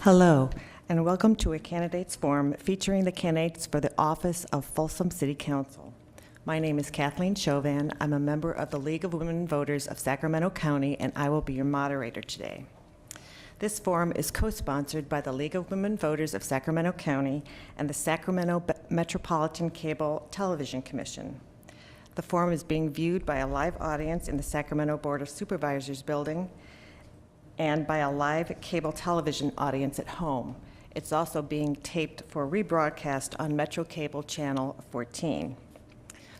Hello, and welcome to a candidates forum featuring the candidates for the office of Folsom City Council. My name is Kathleen Chauvin. I'm a member of the League of Women Voters of Sacramento County, and I will be your moderator today. This forum is co-sponsored by the League of Women Voters of Sacramento County and the Sacramento Metropolitan Cable Television Commission. The forum is being viewed by a live audience in the Sacramento Board of Supervisors building and by a live cable television audience at home. It's also being taped for rebroadcast on Metro Cable Channel 14.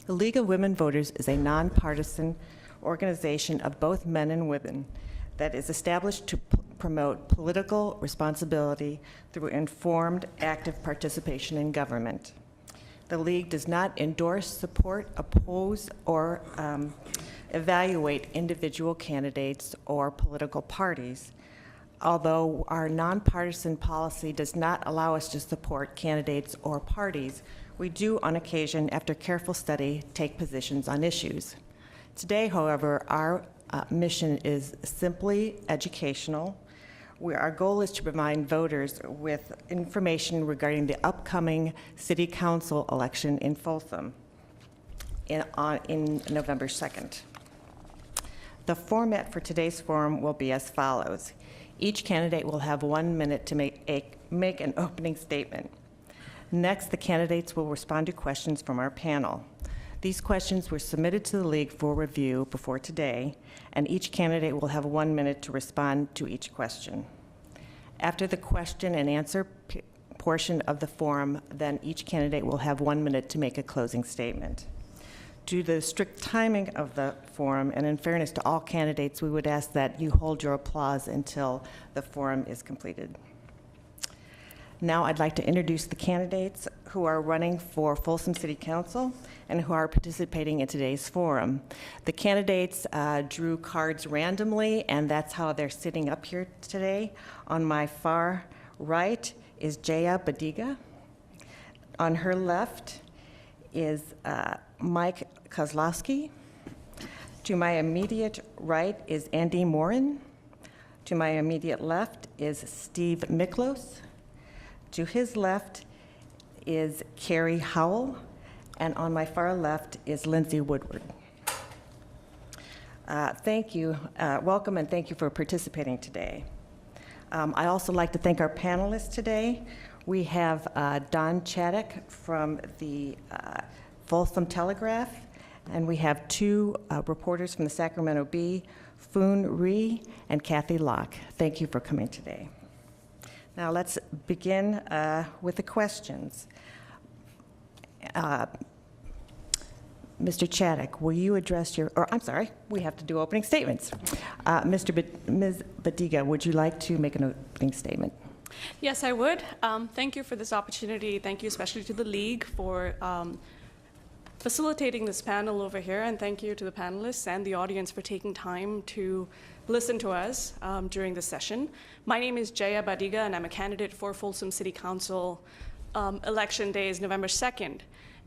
The League of Women Voters is a nonpartisan organization of both men and women that is established to promote political responsibility through informed, active participation in government. The League does not endorse, support, oppose, or evaluate individual candidates or political parties. Although our nonpartisan policy does not allow us to support candidates or parties, we do, on occasion, after careful study, take positions on issues. Today, however, our mission is simply educational. Our goal is to provide voters with information regarding the upcoming City Council election in Folsom in November 2nd. The format for today's forum will be as follows. Each candidate will have 1 minute to make an opening statement. Next, the candidates will respond to questions from our panel. These questions were submitted to the League for review before today, and each candidate will have 1 minute to respond to each question. After the question and answer portion of the forum, then each candidate will have 1 minute to make a closing statement. Due to the strict timing of the forum, and in fairness to all candidates, we would ask that you hold your applause until the forum is completed. Now I'd like to introduce the candidates who are running for Folsom City Council and who are participating in today's forum. The candidates drew cards randomly, and that's how they're sitting up here today. On my far right is Jaya Badiga. On her left is Mike Kozlowski. To my immediate right is Andy Morin. To my immediate left is Steve Miklos. To his left is Carrie Howell, and on my far left is Lindsay Woodward. Thank you, welcome, and thank you for participating today. I also like to thank our panelists today. We have Don Chaddock from the Folsom Telegraph, and we have two reporters from the Sacramento Bee, Foon Rhee and Kathy Locke. Thank you for coming today. Now let's begin with the questions. Mr. Chaddock, will you address I'm sorry, we have to do opening statements. Ms. Badiga, would you like to make an opening statement? Yes, I would. Thank you for this opportunity. Thank you especially to the League for facilitating this panel over here, and thank you to the panelists and the audience for taking time to listen to us during this session. My name is Jaya Badiga, and I'm a candidate for Folsom City Council. Election day is November 2nd.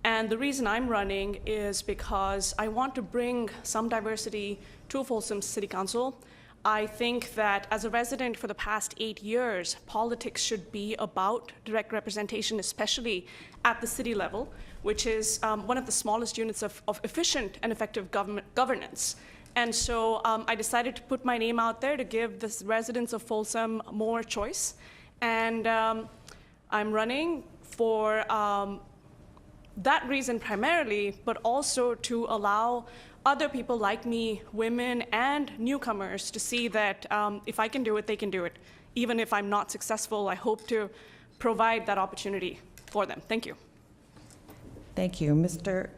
And the reason I'm running is because I want to bring some diversity to Folsom City Council. I think that as a resident for the past 8 years, politics should be about direct representation, especially at the city level, which is one of the smallest units of efficient and effective governance. And so I decided to put my name out there to give the residents of Folsom more choice. And I'm running for that reason primarily, but also to allow other people like me, women and newcomers, to see that if I can do it, they can do it. Even if I'm not successful, I hope to provide that opportunity for them. Thank you. Thank you. Mr.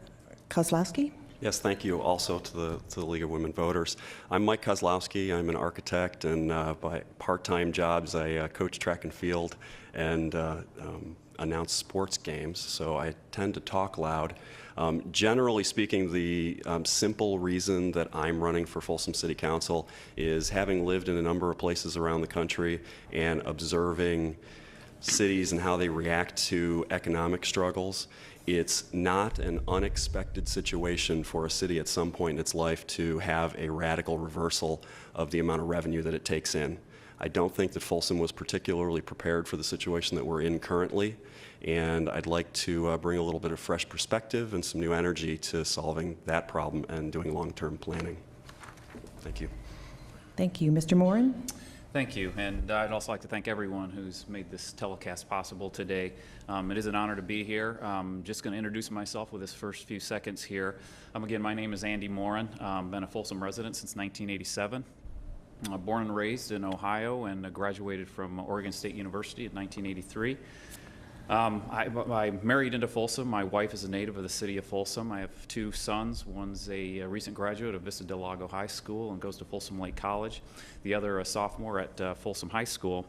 Kozlowski? Yes, thank you also to the League of Women Voters. I'm Mike Kozlowski. I'm an architect, and by part-time jobs, I coach track and field and announce sports games, so I tend to talk loud. Generally speaking, the simple reason that I'm running for Folsom City Council is having lived in a number of places around the country and observing cities and how they react to economic struggles. It's not an unexpected situation for a city at some point in its life to have a radical reversal of the amount of revenue that it takes in. I don't think that Folsom was particularly prepared for the situation that we're in currently, and I'd like to bring a little bit of fresh perspective and some new energy to solving that problem and doing long-term planning. Thank you. Thank you. Mr. Moran? Thank you, and I'd also like to thank everyone who's made this telecast possible today. It is an honor to be here. I'm just going to introduce myself with this first few seconds here. Again, my name is Andy Moran. Been a Folsom resident since 1987. Born and raised in Ohio and graduated from Oregon State University in 1983. I married into Folsom. My wife is a native of the city of Folsom. I have two sons. One's a recent graduate of Vista Del Lago High School and goes to Folsom Lake College. The other a sophomore at Folsom High School.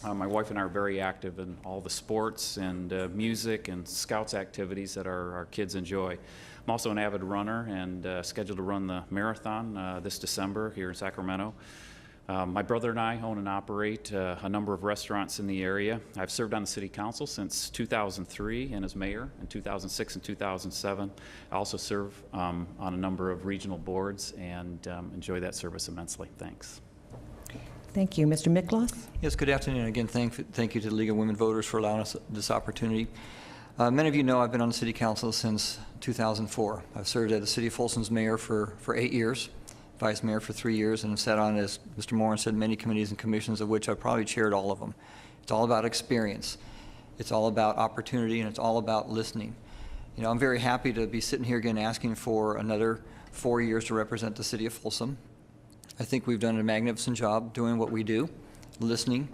My wife and I are very active in all the sports and music and scouts activities that our kids enjoy. I'm also an avid runner and scheduled to run the marathon this December here in Sacramento. My brother and I own and operate a number of restaurants in the area. I've served on the city council since 2003 and as mayor in 2006 and 2007. I also serve on a number of regional boards and enjoy that service immensely. Thanks. Thank you. Mr. Miklos? Yes, good afternoon. Again, thank you to the League of Women Voters for allowing us this opportunity. Many of you know I've been on the city council since 2004. I've served as the city of Folsom's mayor for 8 years. Vice mayor for 3 years, and have sat on, as Mr. Moran said, many committees and commissions, of which I've probably chaired all of them. It's all about experience. It's all about opportunity, and it's all about listening. You know, I'm very happy to be sitting here again asking for another 4 years to represent the city of Folsom. I think we've done a magnificent job doing what we do, listening.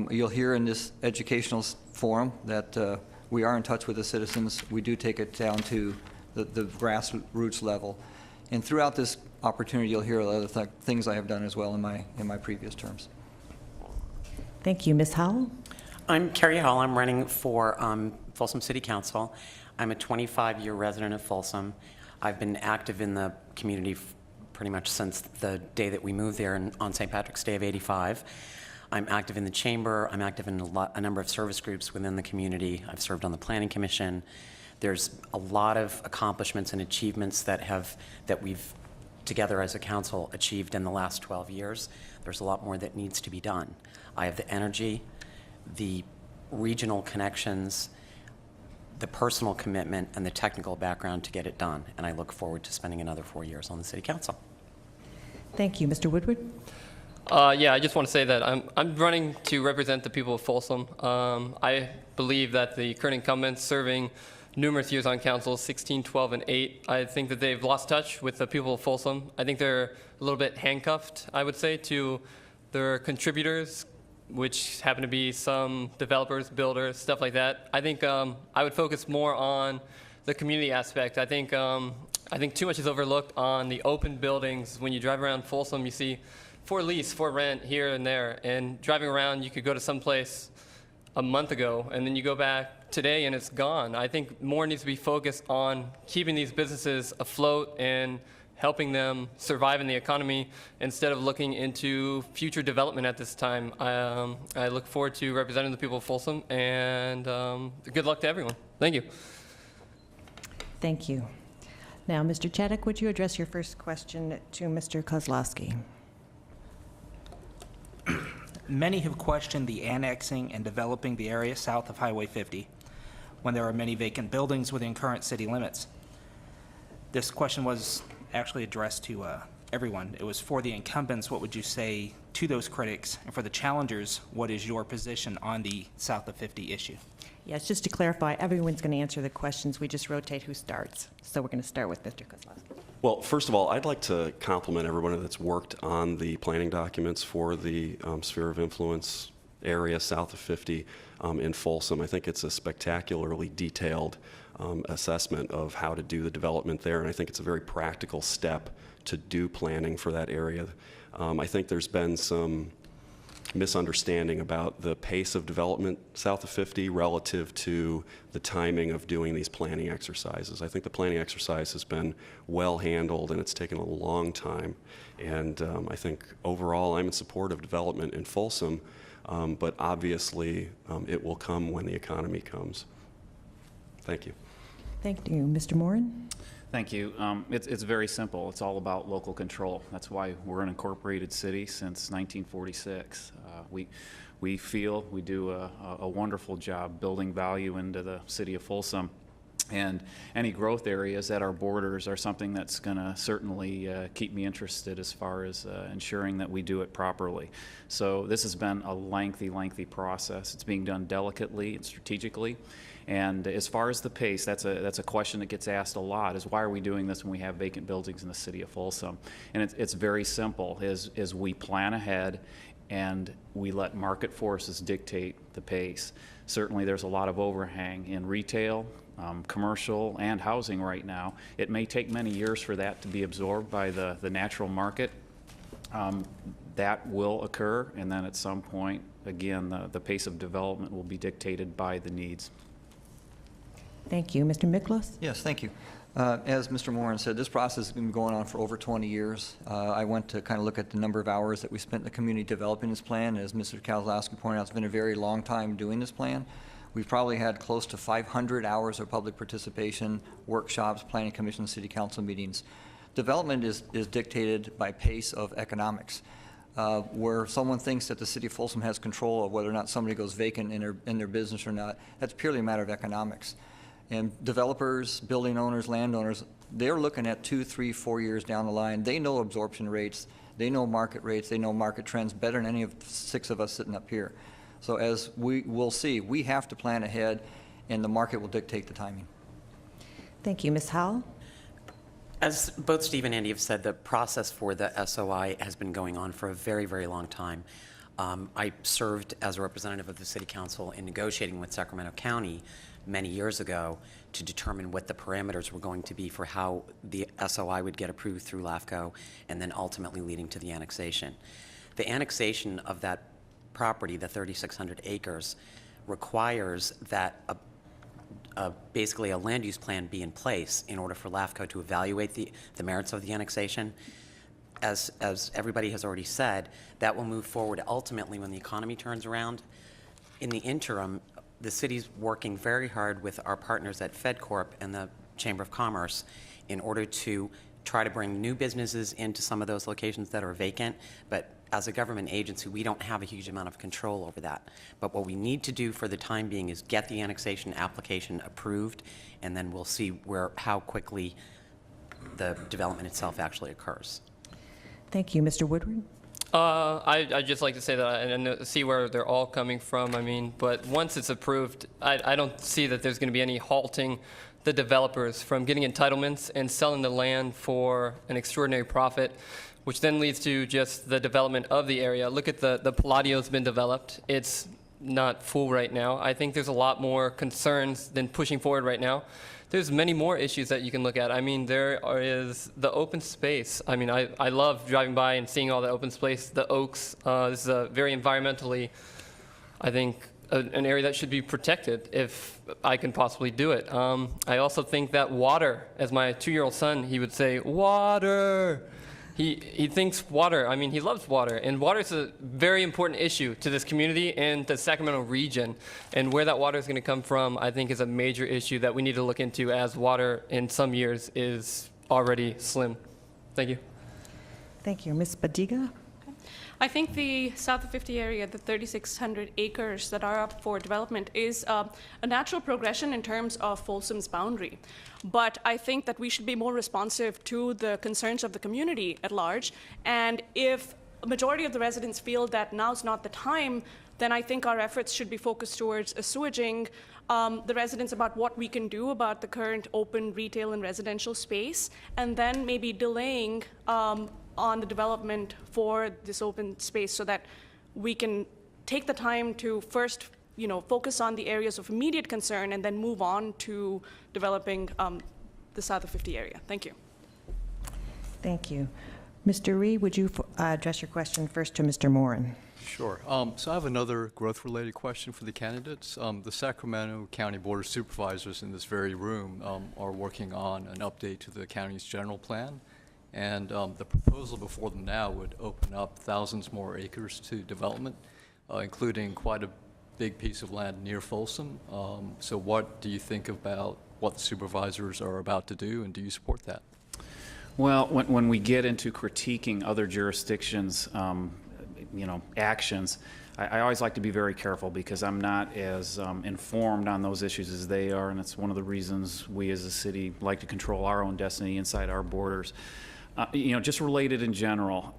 You'll hear in this educational forum that we are in touch with the citizens. We do take it down to the grassroots level. And throughout this opportunity, you'll hear other things I have done as well in my previous terms. Thank you. Ms. Howell? I'm Carrie Hall. I'm running for Folsom City Council. I'm a 25-year resident of Folsom. I've been active in the community pretty much since the day that we moved there on St. Patrick's Day of '85. I'm active in the chamber. I'm active in a number of service groups within the community. I've served on the Planning Commission. There's a lot of accomplishments and achievements that we've together as a council achieved in the last 12 years. There's a lot more that needs to be done. I have the energy, the regional connections, the personal commitment, and the technical background to get it done. And I look forward to spending another 4 years on the city council. Thank you. Mr. Woodward? Yeah, I just want to say that I'm running to represent the people of Folsom. I believe that the current incumbents serving numerous years on council, 16, 12, and 8, I think that they've lost touch with the people of Folsom. I think they're a little bit handcuffed, I would say, to their contributors, which happen to be some developers, builders, stuff like that. I think I would focus more on the community aspect. I think too much is overlooked on the open buildings. When you drive around Folsom, you see for lease, for rent, here and there. And driving around, you could go to some place a month ago, and then you go back today and it's gone. I think more needs to be focused on keeping these businesses afloat and helping them survive in the economy instead of looking into future development at this time. I look forward to representing the people of Folsom, and good luck to everyone. Thank you. Thank you. Now, Mr. Chaddock, would you address your first question to Mr. Kozlowski? Many have questioned the annexing and developing the area south of Highway 50 when there are many vacant buildings within current city limits. This question was actually addressed to everyone. It was for the incumbents, what would you say to those critics? And for the challengers, what is your position on the south of 50 issue? Yes, just to clarify, everyone's going to answer the questions. We just rotate who starts. So we're going to start with Mr. Kozlowski. Well, first of all, I'd like to compliment everyone that's worked on the planning documents for the sphere of influence area south of 50 in Folsom. I think it's a spectacularly detailed assessment of how to do the development there, and I think it's a very practical step to do planning for that area. I think there's been some misunderstanding about the pace of development south of 50 relative to the timing of doing these planning exercises. I think the planning exercise has been well handled and it's taken a long time. And I think overall I'm in support of development in Folsom, but obviously it will come when the economy comes. Thank you. Thank you. Mr. Moran? Thank you. It's very simple. It's all about local control. That's why we're an incorporated city since 1946. We feel we do a wonderful job building value into the city of Folsom. And any growth areas at our borders are something that's going to certainly keep me interested as far as ensuring that we do it properly. So this has been a lengthy, lengthy process. It's being done delicately and strategically. And as far as the pace, that's a question that gets asked a lot, is why are we doing this when we have vacant buildings in the city of Folsom? And it's very simple, is we plan ahead and we let market forces dictate the pace. Certainly there's a lot of overhang in retail, commercial, and housing right now. It may take many years for that to be absorbed by the natural market. That will occur, and then at some point, again, the pace of development will be dictated by the needs. Thank you. Mr. Miklos? Yes, thank you. As Mr. Moran said, this process has been going on for over 20 years. I went to kind of look at the number of hours that we spent in the community developing this plan. As Mr. Kozlowski pointed out, it's been a very long time doing this plan. We've probably had close to 500 hours of public participation, workshops, planning commission, city council meetings. Development is dictated by pace of economics. Where someone thinks that the city of Folsom has control of whether or not somebody goes vacant in their business or not, that's purely a matter of economics. And developers, building owners, landowners, they're looking at 2, 3, 4 years down the line. They know absorption rates, they know market rates, they know market trends better than any of the 6 of us sitting up here. So as we will see, we have to plan ahead, and the market will dictate the timing. Thank you. Ms. Howell? As both Steve and Andy have said, the process for the SOI has been going on for a very, very long time. I served as a representative of the City Council in negotiating with Sacramento County many years ago to determine what the parameters were going to be for how the SOI would get approved through LAFCO and then ultimately leading to the annexation. The annexation of that property, the 3,600 acres, requires that basically a land use plan be in place in order for LAFCO to evaluate the merits of the annexation. As everybody has already said, that will move forward ultimately when the economy turns around. In the interim, the city's working very hard with our partners at FedCorp and the Chamber of Commerce in order to try to bring new businesses into some of those locations that are vacant, but as a government agency, we don't have a huge amount of control over that. But what we need to do for the time being is get the annexation application approved, and then we'll see how quickly the development itself actually occurs. Thank you. Mr. Woodward? I'd just like to say that I see where they're all coming from. I mean, but once it's approved, I don't see that there's going to be any halting the developers from getting entitlements and selling the land for an extraordinary profit, which then leads to just the development of the area. Look at the Palladio's been developed. It's not full right now. I think there's a lot more concerns than pushing forward right now. There's many more issues that you can look at. I mean, is the open space. I mean, I love driving by and seeing all the open space, the oaks. This is a very environmentally, I think, an area that should be protected if I can possibly do it. I also think that water, as my 2-year-old son, he would say, water. He thinks water, I mean, he loves water, and water is a very important issue to this community and the Sacramento region, and where that water is going to come from, I think, is a major issue that we need to look into, as water in some years is already slim. Thank you. Thank you. Ms. Badiga? I think the south of 50 area, the 3,600 acres that are up for development, is a natural progression in terms of Folsom's boundary. But I think that we should be more responsive to the concerns of the community at large. And if a majority of the residents feel that now's not the time, then I think our efforts should be focused towards assuaging the residents about what we can do about the current open retail and residential space, and then maybe delaying on the development for this open space so that we can take the time to first, focus on the areas of immediate concern and then move on to developing the south of 50 area. Thank you. Thank you. Mr. Ree, would you address your question first to Mr. Moran? Sure. So I have another growth-related question for the candidates. The Sacramento County Board of Supervisors in this very room are working on an update to the county's general plan. And the proposal before them now would open up thousands more acres to development, including quite a big piece of land near Folsom. So what do you think about what the supervisors are about to do, and do you support that? Well, when we get into critiquing other jurisdictions' actions, I always like to be very careful because I'm not as informed on those issues as they are, and that's one of the reasons we as a city like to control our own destiny inside our borders. Just related in general,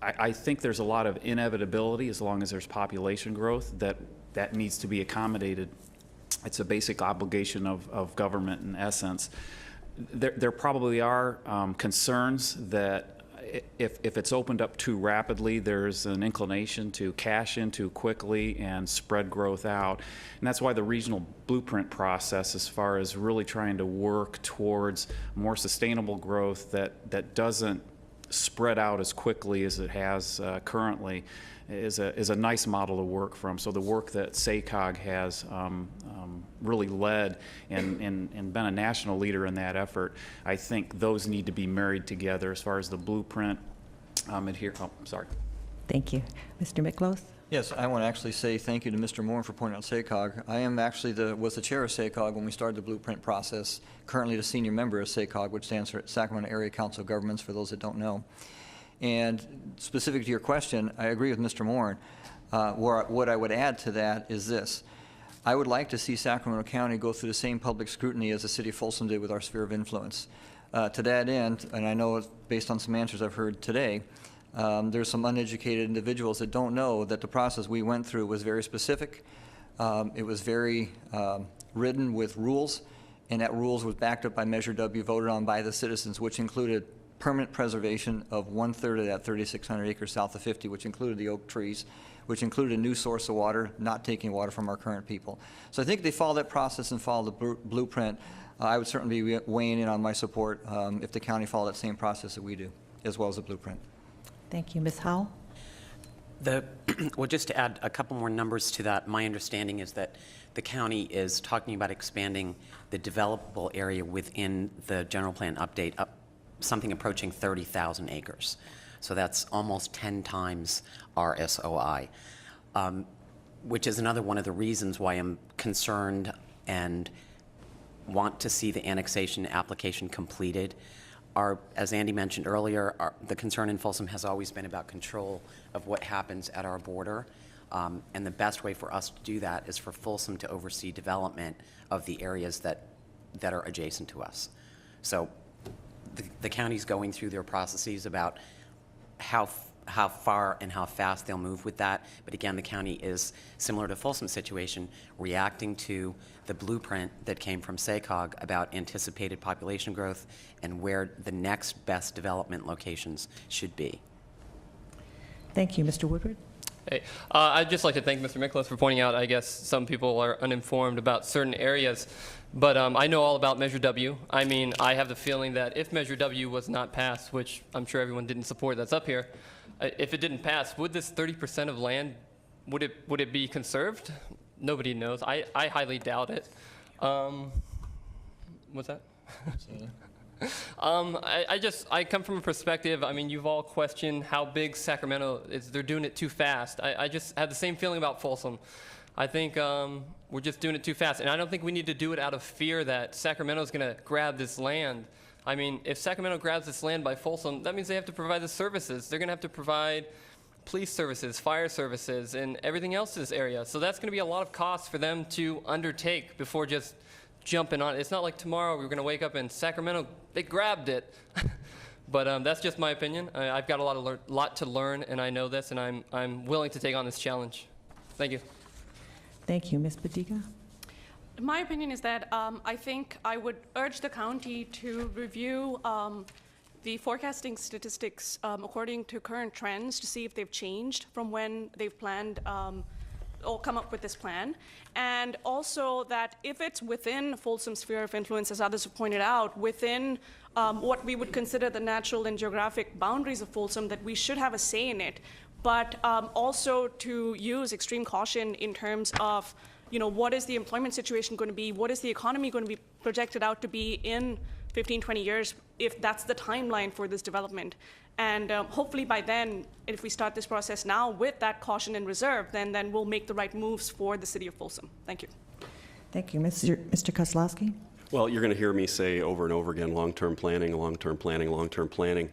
I think there's a lot of inevitability as long as there's population growth that needs to be accommodated. It's a basic obligation of government in essence. There probably are concerns that if it's opened up too rapidly, there's an inclination to cash in too quickly and spread growth out. And that's why the regional blueprint process, as far as really trying to work towards more sustainable growth that doesn't spread out as quickly as it has currently, is a nice model to work from. So the work that SACOG has really led and been a national leader in that effort, I think those need to be married together as far as the blueprint sorry. Thank you. Mr. Miklos? Yes, I want to actually say thank you to Mr. Moore for pointing out SACOG. I am actually was the chair of SACOG when we started the blueprint process, currently the senior member of SACOG, which stands for Sacramento Area Council of Governments, for those that don't know. And specific to your question, I agree with Mr. Moore. What I would add to that is this. I would like to see Sacramento County go through the same public scrutiny as the city of Folsom did with our sphere of influence. To that end, and I know based on some answers I've heard today, there's some uneducated individuals that don't know that the process we went through was very specific. It was very ridden with rules, and that rules was backed up by Measure W voted on by the citizens, which included permanent preservation of 1/3 of that 3,600 acres south of 50, which included the oak trees, which included a new source of water, not taking water from our current people. So I think if they follow that process and follow the blueprint, I would certainly be weighing in on my support if the county followed that same process that we do, as well as the blueprint. Thank you. Ms. Howell? Well, just to add a couple more numbers to that, my understanding is that the county is talking about expanding the developable area within the general plan update up something approaching 30,000 acres. So that's almost 10 times our SOI, which is another one of the reasons why I'm concerned and want to see the annexation application completed. As Andy mentioned earlier, the concern in Folsom has always been about control of what happens at our border. And the best way for us to do that is for Folsom to oversee development of the areas that are adjacent to us. So the county's going through their processes about how far and how fast they'll move with that. But again, the county is, similar to Folsom's situation, reacting to the blueprint that came from SACOG about anticipated population growth and where the next best development locations should be. Thank you. Mr. Woodward? Hey, I'd just like to thank Mr. Miklos for pointing out, I guess, some people are uninformed about certain areas. But I know all about Measure W. I mean, I have the feeling that if Measure W was not passed, which I'm sure everyone didn't support that's up here, if it didn't pass, would this 30% of land, would it be conserved? Nobody knows. I highly doubt it. What's that? I come from a perspective, I mean, you've all questioned how big Sacramento is. They're doing it too fast. I just have the same feeling about Folsom. I think we're just doing it too fast. And I don't think we need to do it out of fear that Sacramento is going to grab this land. I mean, if Sacramento grabs this land by Folsom, that means they have to provide the services. They're going to have to provide police services, fire services, and everything else in this area. So that's going to be a lot of costs for them to undertake before just jumping on it. It's not like tomorrow we're going to wake up in Sacramento, they grabbed it. But that's just my opinion. I've got a lot to learn, and I know this, and I'm willing to take on this challenge. Thank you. Thank you. Ms. Badiga? My opinion is that I think I would urge the county to review the forecasting statistics according to current trends to see if they've changed from when they've planned or come up with this plan. And also that if it's within Folsom's sphere of influence, as others have pointed out, within what we would consider the natural and geographic boundaries of Folsom, that we should have a say in it, but also to use extreme caution in terms of, you know, what is the employment situation going to be? What is the economy going to be projected out to be in 15, 20 years, if that's the timeline for this development? And hopefully by then, if we start this process now with that caution and reserve, then we'll make the right moves for the city of Folsom. Thank you. Thank you. Mr. Kozlowski? Well, you're going to hear me say over and over again, long-term planning, long-term planning, long-term planning.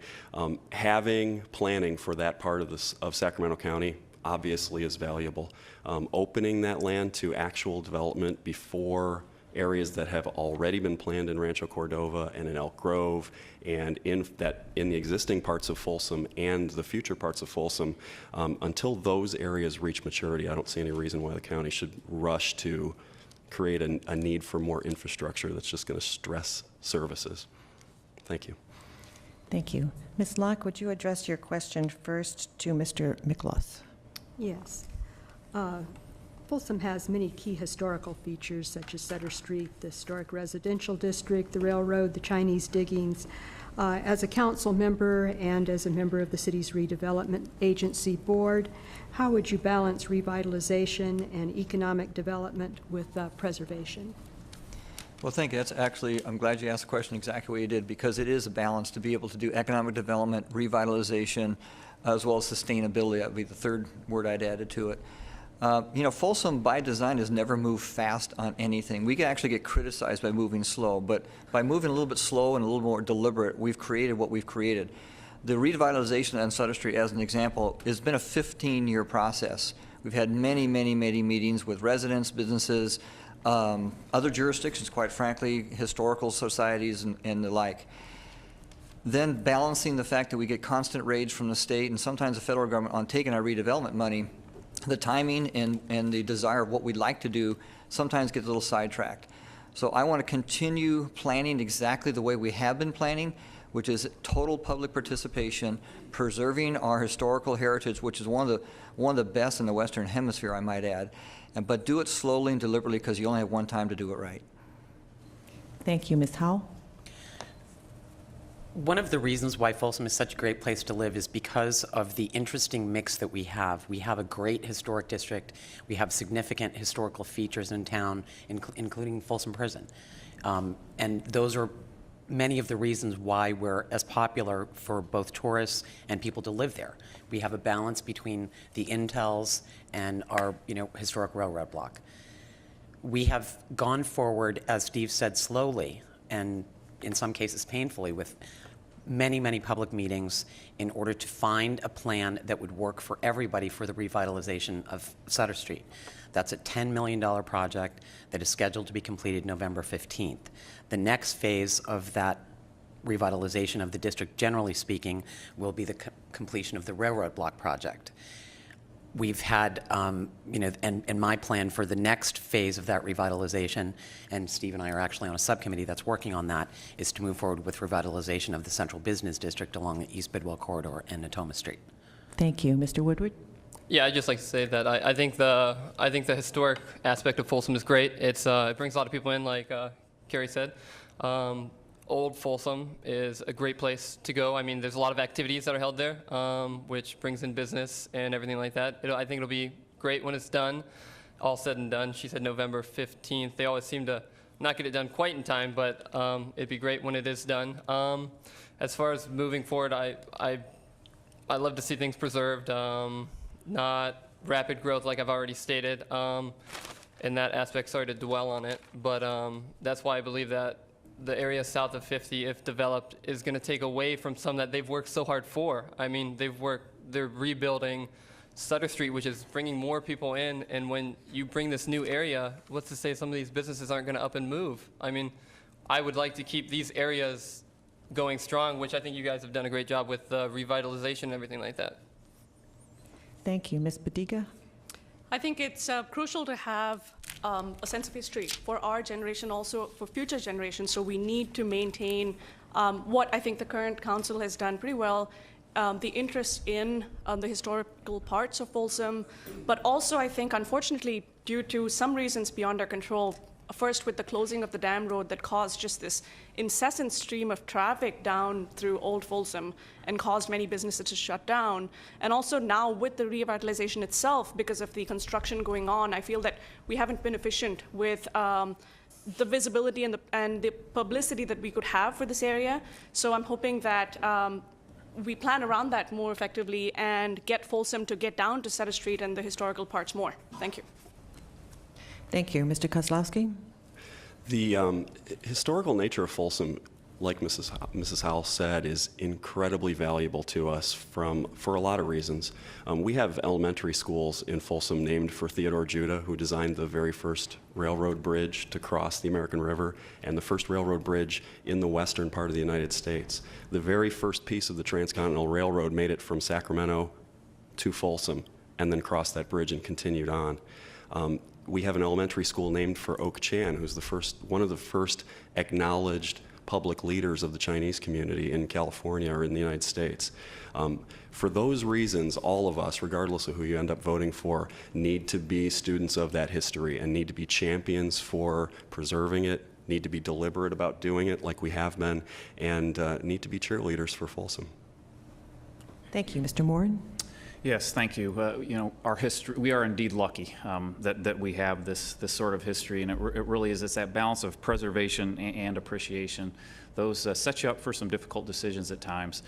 Having planning for that part of Sacramento County obviously is valuable. Opening that land to actual development before areas that have already been planned in Rancho Cordova and in Elk Grove and in the existing parts of Folsom and the future parts of Folsom, until those areas reach maturity, I don't see any reason why the county should rush to create a need for more infrastructure that's just going to stress services. Thank you. Thank you. Ms. Locke, would you address your question first to Mr. Miklos? Yes. Folsom has many key historical features such as Sutter Street, the historic residential district, the railroad, the Chinese diggings. As a council member and as a member of the city's redevelopment agency board, how would you balance revitalization and economic development with preservation? Well, thank you. That's actually, I'm glad you asked the question exactly the way you did, because it is a balance to be able to do economic development, revitalization, as well as sustainability. That would be the third word I'd added to it. Folsom by design has never moved fast on anything. We can actually get criticized by moving slow, but by moving a little bit slow and a little more deliberate, we've created what we've created. The revitalization on Sutter Street, as an example, has been a 15-year process. We've had many, many, many meetings with residents, businesses, other jurisdictions, quite frankly, historical societies and the like. Then balancing the fact that we get constant rage from the state and sometimes the federal government on taking our redevelopment money, the timing and the desire of what we'd like to do sometimes gets a little sidetracked. So I want to continue planning exactly the way we have been planning, which is total public participation, preserving our historical heritage, which is one of the best in the Western Hemisphere, I might add, but do it slowly and deliberately because you only have one time to do it right. Thank you. Ms. Howell? One of the reasons why Folsom is such a great place to live is because of the interesting mix that we have. We have a great historic district. We have significant historical features in town, including Folsom Prison. And those are many of the reasons why we're as popular for both tourists and people to live there. We have a balance between the intels and our historic railroad block. We have gone forward, as Steve said, slowly and in some cases painfully with many, many public meetings in order to find a plan that would work for everybody for the revitalization of Sutter Street. That's a $10 million project that is scheduled to be completed November 15th. The next phase of that revitalization of the district, generally speaking, will be the completion of the railroad block project. We've had, and my plan for the next phase of that revitalization, and Steve and I are actually on a subcommittee that's working on that, is to move forward with revitalization of the central business district along the East Bidwell corridor and Natoma Street. Thank you. Mr. Woodward? Yeah, I'd just like to say that I think the historic aspect of Folsom is great. It brings a lot of people in, like Carrie said. Old Folsom is a great place to go. I mean, there's a lot of activities that are held there, which brings in business and everything like that. I think it'll be great when it's done, all said and done. She said November 15th. They always seem to not get it done quite in time, but it'd be great when it is done. As far as moving forward, I love to see things preserved, not rapid growth like I've already stated. In that aspect, sorry to dwell on it, but that's why I believe that the area south of 50, if developed, is going to take away from some that they've worked so hard for. I mean, they're rebuilding Sutter Street, which is bringing more people in, and when you bring this new area, what's to say some of these businesses aren't going to up and move? I mean, I would like to keep these areas going strong, which I think you guys have done a great job with revitalization and everything like that. Thank you. Ms. Badiga? I think it's crucial to have a sense of history for our generation, also for future generations. So we need to maintain what I think the current council has done pretty well, the interest in the historical parts of Folsom, but also I think, unfortunately, due to some reasons beyond our control, first with the closing of the dam road that caused just this incessant stream of traffic down through Old Folsom and caused many businesses to shut down. And also now with the revitalization itself, because of the construction going on, I feel that we haven't been efficient with the visibility and the publicity that we could have for this area. So I'm hoping that we plan around that more effectively and get Folsom to get down to Sutter Street and the historical parts more. Thank you. Thank you. Mr. Kozlowski? The historical nature of Folsom, like Mrs. Howell said, is incredibly valuable to us for a lot of reasons. We have elementary schools in Folsom named for Theodore Judah, who designed the very first railroad bridge to cross the American River and the first railroad bridge in the western part of the United States. The very first piece of the Transcontinental Railroad made it from Sacramento to Folsom and then crossed that bridge and continued on. We have an elementary school named for Oak Chan, who's one of the first acknowledged public leaders of the Chinese community in California or in the United States. For those reasons, all of us, regardless of who you end up voting for, need to be students of that history and need to be champions for preserving it, need to be deliberate about doing it like we have been, and need to be cheerleaders for Folsom. Thank you. Mr. Moore? Yes, thank you. You know, our history, we are indeed lucky that we have this sort of history, and it really is. It's that balance of preservation and appreciation. Those set you up for some difficult decisions at times.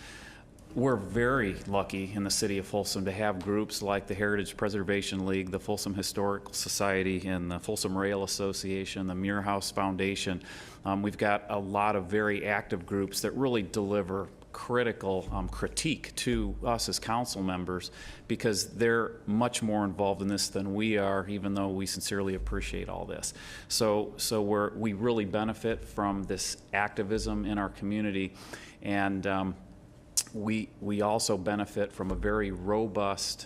We're very lucky in the city of Folsom to have groups like the Heritage Preservation League, the Folsom Historical Society, and the Folsom Rail Association, the Muir House Foundation. We've got a lot of very active groups that really deliver critical critique to us as council members, because they're much more involved in this than we are, even though we sincerely appreciate all this. So we really benefit from this activism in our community, and we also benefit from a very robust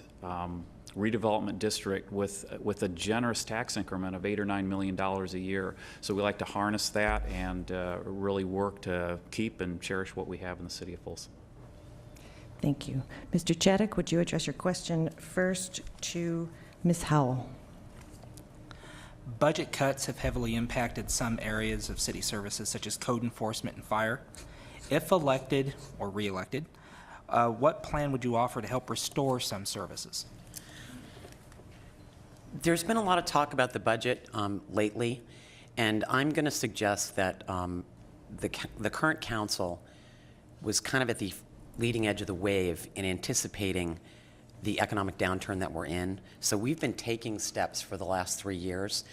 redevelopment district with a generous tax increment of $8 or $9 million a year. So we like to harness that and really work to keep and cherish what we have in the city of Folsom. Thank you. Mr. Chaddock, would you address your question first to Ms. Howell? Budget cuts have heavily impacted some areas of city services, such as code enforcement and fire. If elected or re-elected, what plan would you offer to help restore some services? There's been a lot of talk about the budget lately, and I'm going to suggest that the current council was kind of at the leading edge of the wave in anticipating the economic downturn that we're in. So we've been taking steps for the last 3 years,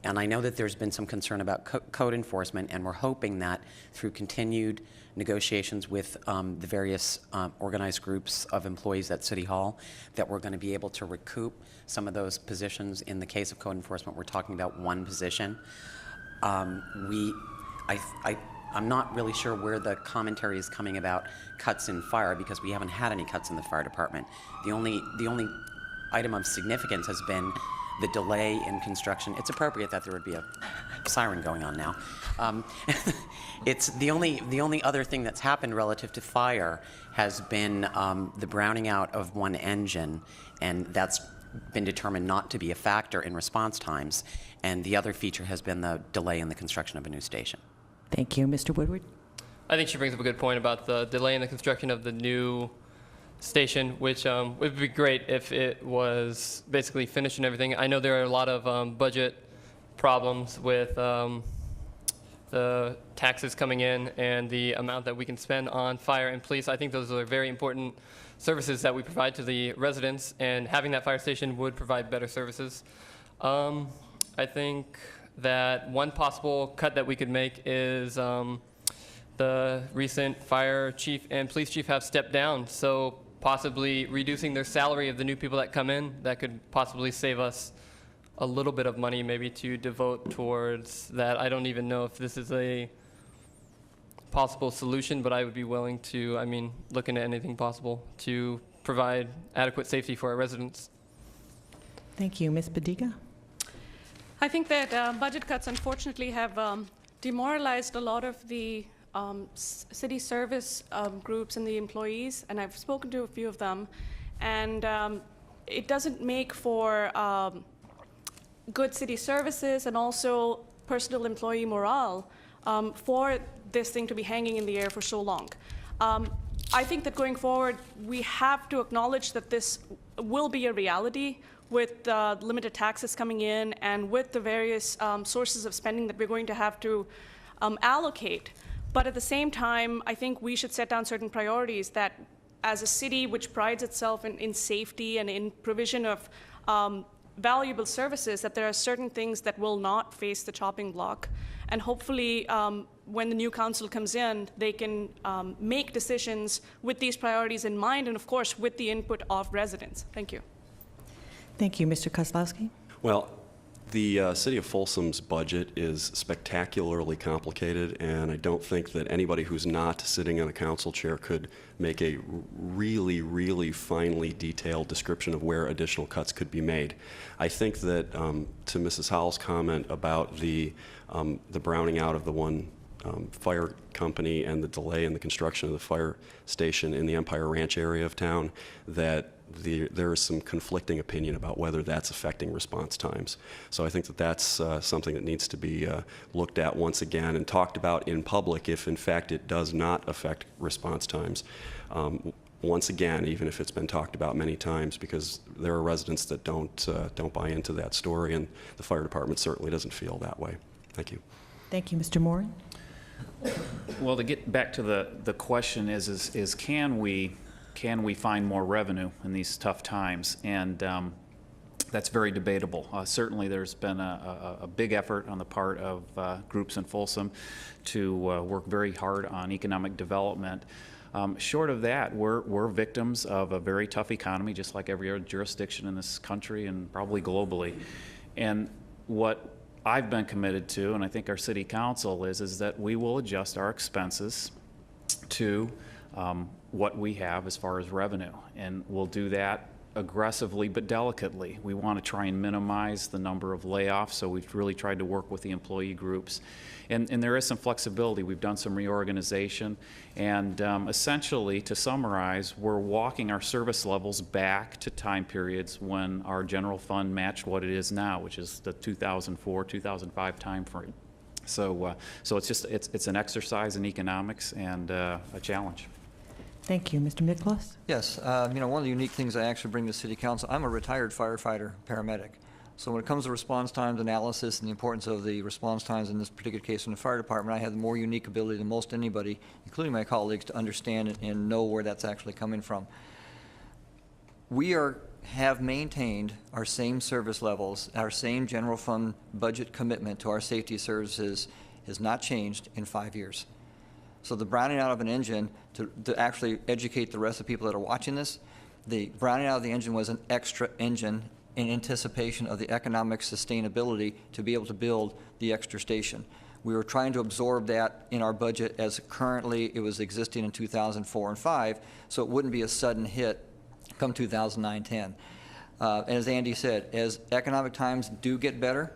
and I know that there's been some concern about code enforcement, and we're hoping that through continued negotiations with the various organized groups of employees at City Hall, that we're going to be able to recoup some of those positions. In the case of code enforcement, we're talking about one position. I'm not really sure where the commentary is coming about cuts in fire, because we haven't had any cuts in the fire department. The only item of significance has been the delay in construction. It's appropriate that there would be a siren going on now. It's the only other thing that's happened relative to fire has been the browning out of one engine, and that's been determined not to be a factor in response times. And the other feature has been the delay in the construction of a new station. Thank you. Mr. Woodward? I think she brings up a good point about the delay in the construction of the new station, which would be great if it was basically finished and everything. I know there are a lot of budget problems with the taxes coming in and the amount that we can spend on fire and police. I think those are very important services that we provide to the residents, and having that fire station would provide better services. I think that one possible cut that we could make is the recent fire chief and police chief have stepped down, so possibly reducing their salary of the new people that come in, that could possibly save us a little bit of money maybe to devote towards that. I don't even know if this is a possible solution, but I would be willing to, look into anything possible to provide adequate safety for our residents. Thank you. Ms. Badiga? I think that budget cuts, unfortunately, have demoralized a lot of the city service groups and the employees, and I've spoken to a few of them, and it doesn't make for good city services and also personal employee morale for this thing to be hanging in the air for so long. I think that going forward, we have to acknowledge that this will be a reality with limited taxes coming in and with the various sources of spending that we're going to have to allocate. But at the same time, I think we should set down certain priorities that, as a city which prides itself in safety and in provision of valuable services, that there are certain things that will not face the chopping block. And hopefully, when the new council comes in, they can make decisions with these priorities in mind, and of course, with the input of residents. Thank you. Thank you. Mr. Kozlowski? Well, the city of Folsom's budget is spectacularly complicated, and I don't think that anybody who's not sitting in a council chair could make a really, really finely detailed description of where additional cuts could be made. I think that to Mrs. Howell's comment about the browning out of the one fire company and the delay in the construction of the fire station in the Empire Ranch area of town, that there is some conflicting opinion about whether that's affecting response times. So I think that that's something that needs to be looked at once again and talked about in public if in fact it does not affect response times. Once again, even if it's been talked about many times, because there are residents that don't buy into that story, and the fire department certainly doesn't feel that way. Thank you. Thank you. Mr. Moore? Well, to get back to the question is can we find more revenue in these tough times? And that's very debatable. Certainly there's been a big effort on the part of groups in Folsom to work very hard on economic development. Short of that, we're victims of a very tough economy, just like every other jurisdiction in this country and probably globally. And what I've been committed to, and I think our city council is that we will adjust our expenses to what we have as far as revenue. And we'll do that aggressively but delicately. We want to try and minimize the number of layoffs, so we've really tried to work with the employee groups. And there is some flexibility. We've done some reorganization, and essentially, to summarize, we're walking our service levels back to time periods when our general fund matched what it is now, which is the 2004-2005 time frame. So it's an exercise in economics and a challenge. Thank you. Mr. Miklos? Yes, one of the unique things I actually bring to City Council, I'm a retired firefighter, paramedic. So when it comes to response times analysis and the importance of the response times in this particular case in the fire department, I have the more unique ability than most anybody, including my colleagues, to understand and know where that's actually coming from. We have maintained our same service levels, our same general fund budget commitment to our safety services has not changed in 5 years. So the browning out of an engine, to actually educate the rest of the people that are watching this, the browning out of the engine was an extra engine in anticipation of the economic sustainability to be able to build the extra station. We were trying to absorb that in our budget as currently it was existing in 2004 and 5, so it wouldn't be a sudden hit come 2009-10. As Andy said, as economic times do get better,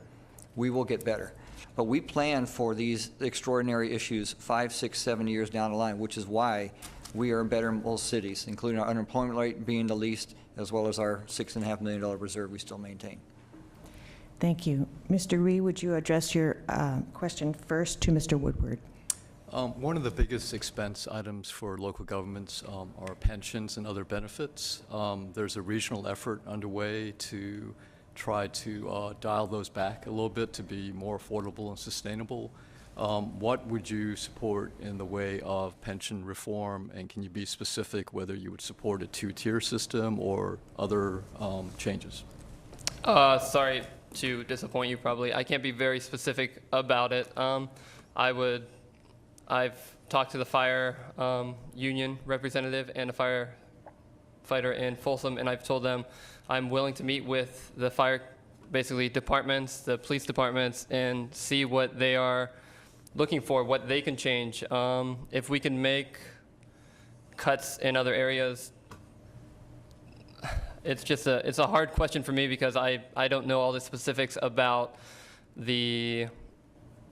we will get better. But we plan for these extraordinary issues 5, 6, 7 years down the line, which is why we are better in most cities, including our unemployment rate being the least, as well as our $6.5 million reserve we still maintain. Thank you. Mr. Ree, would you address your question first to Mr. Woodward? One of the biggest expense items for local governments are pensions and other benefits. There's a regional effort underway to try to dial those back a little bit to be more affordable and sustainable. What would you support in the way of pension reform, and can you be specific whether you would support a two-tier system or other changes? Sorry to disappoint you probably. I can't be very specific about it. I've talked to the fire union representative and a firefighter in Folsom, and I've told them I'm willing to meet with the fire, basically departments, the police departments, and see what they are looking for, what they can change. If we can make cuts in other areas, it's a hard question for me because I don't know all the specifics about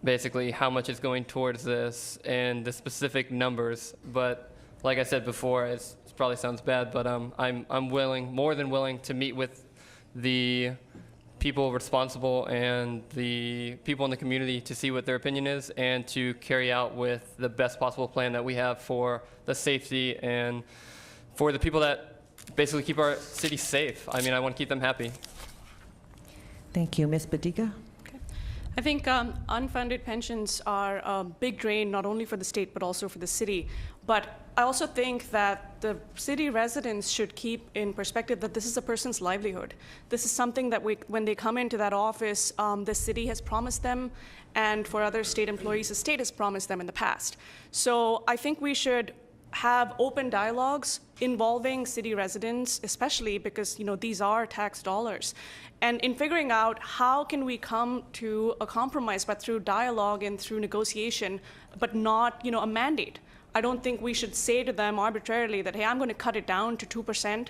basically how much is going towards this and the specific numbers. But like I said before, it probably sounds bad, but I'm willing, more than willing, to meet with the people responsible and the people in the community to see what their opinion is and to carry out with the best possible plan that we have for the safety and for the people that basically keep our city safe. I mean, I want to keep them happy. Thank you. Ms. Badiga? I think unfunded pensions are a big drain, not only for the state, but also for the city. But I also think that the city residents should keep in perspective that this is a person's livelihood. This is something that when they come into that office, the city has promised them, and for other state employees, the state has promised them in the past. So I think we should have open dialogues involving city residents, especially because these are tax dollars, and in figuring out how can we come to a compromise, but through dialogue and through negotiation, but not a mandate. I don't think we should say to them arbitrarily that, hey, I'm going to cut it down to 2%.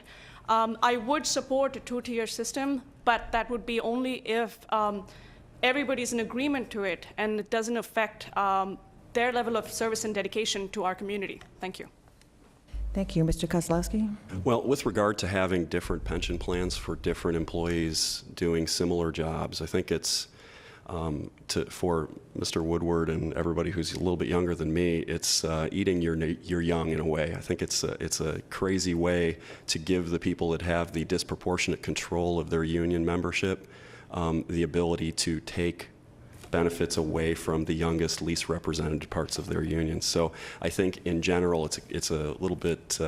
I would support a two-tier system, but that would be only if everybody's in agreement to it and it doesn't affect their level of service and dedication to our community. Thank you. Thank you. Mr. Kozlowski? Well, with regard to having different pension plans for different employees doing similar jobs, I think it's for Mr. Woodward and everybody who's a little bit younger than me, it's eating your young in a way. I think it's a crazy way to give the people that have the disproportionate control of their union membership the ability to take benefits away from the youngest, least represented parts of their union. So I think in general, it's a little bit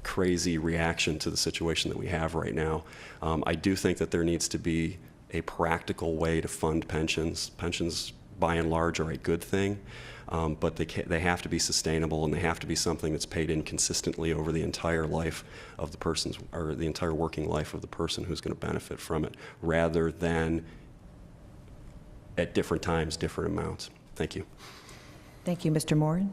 crazy reaction to the situation that we have right now. I do think that there needs to be a practical way to fund pensions. Pensions, by and large, are a good thing, but they have to be sustainable, and they have to be something that's paid in consistently over the entire life of the person's, or the entire working life of the person who's going to benefit from it, rather than at different times, different amounts. Thank you. Thank you. Mr. Moran?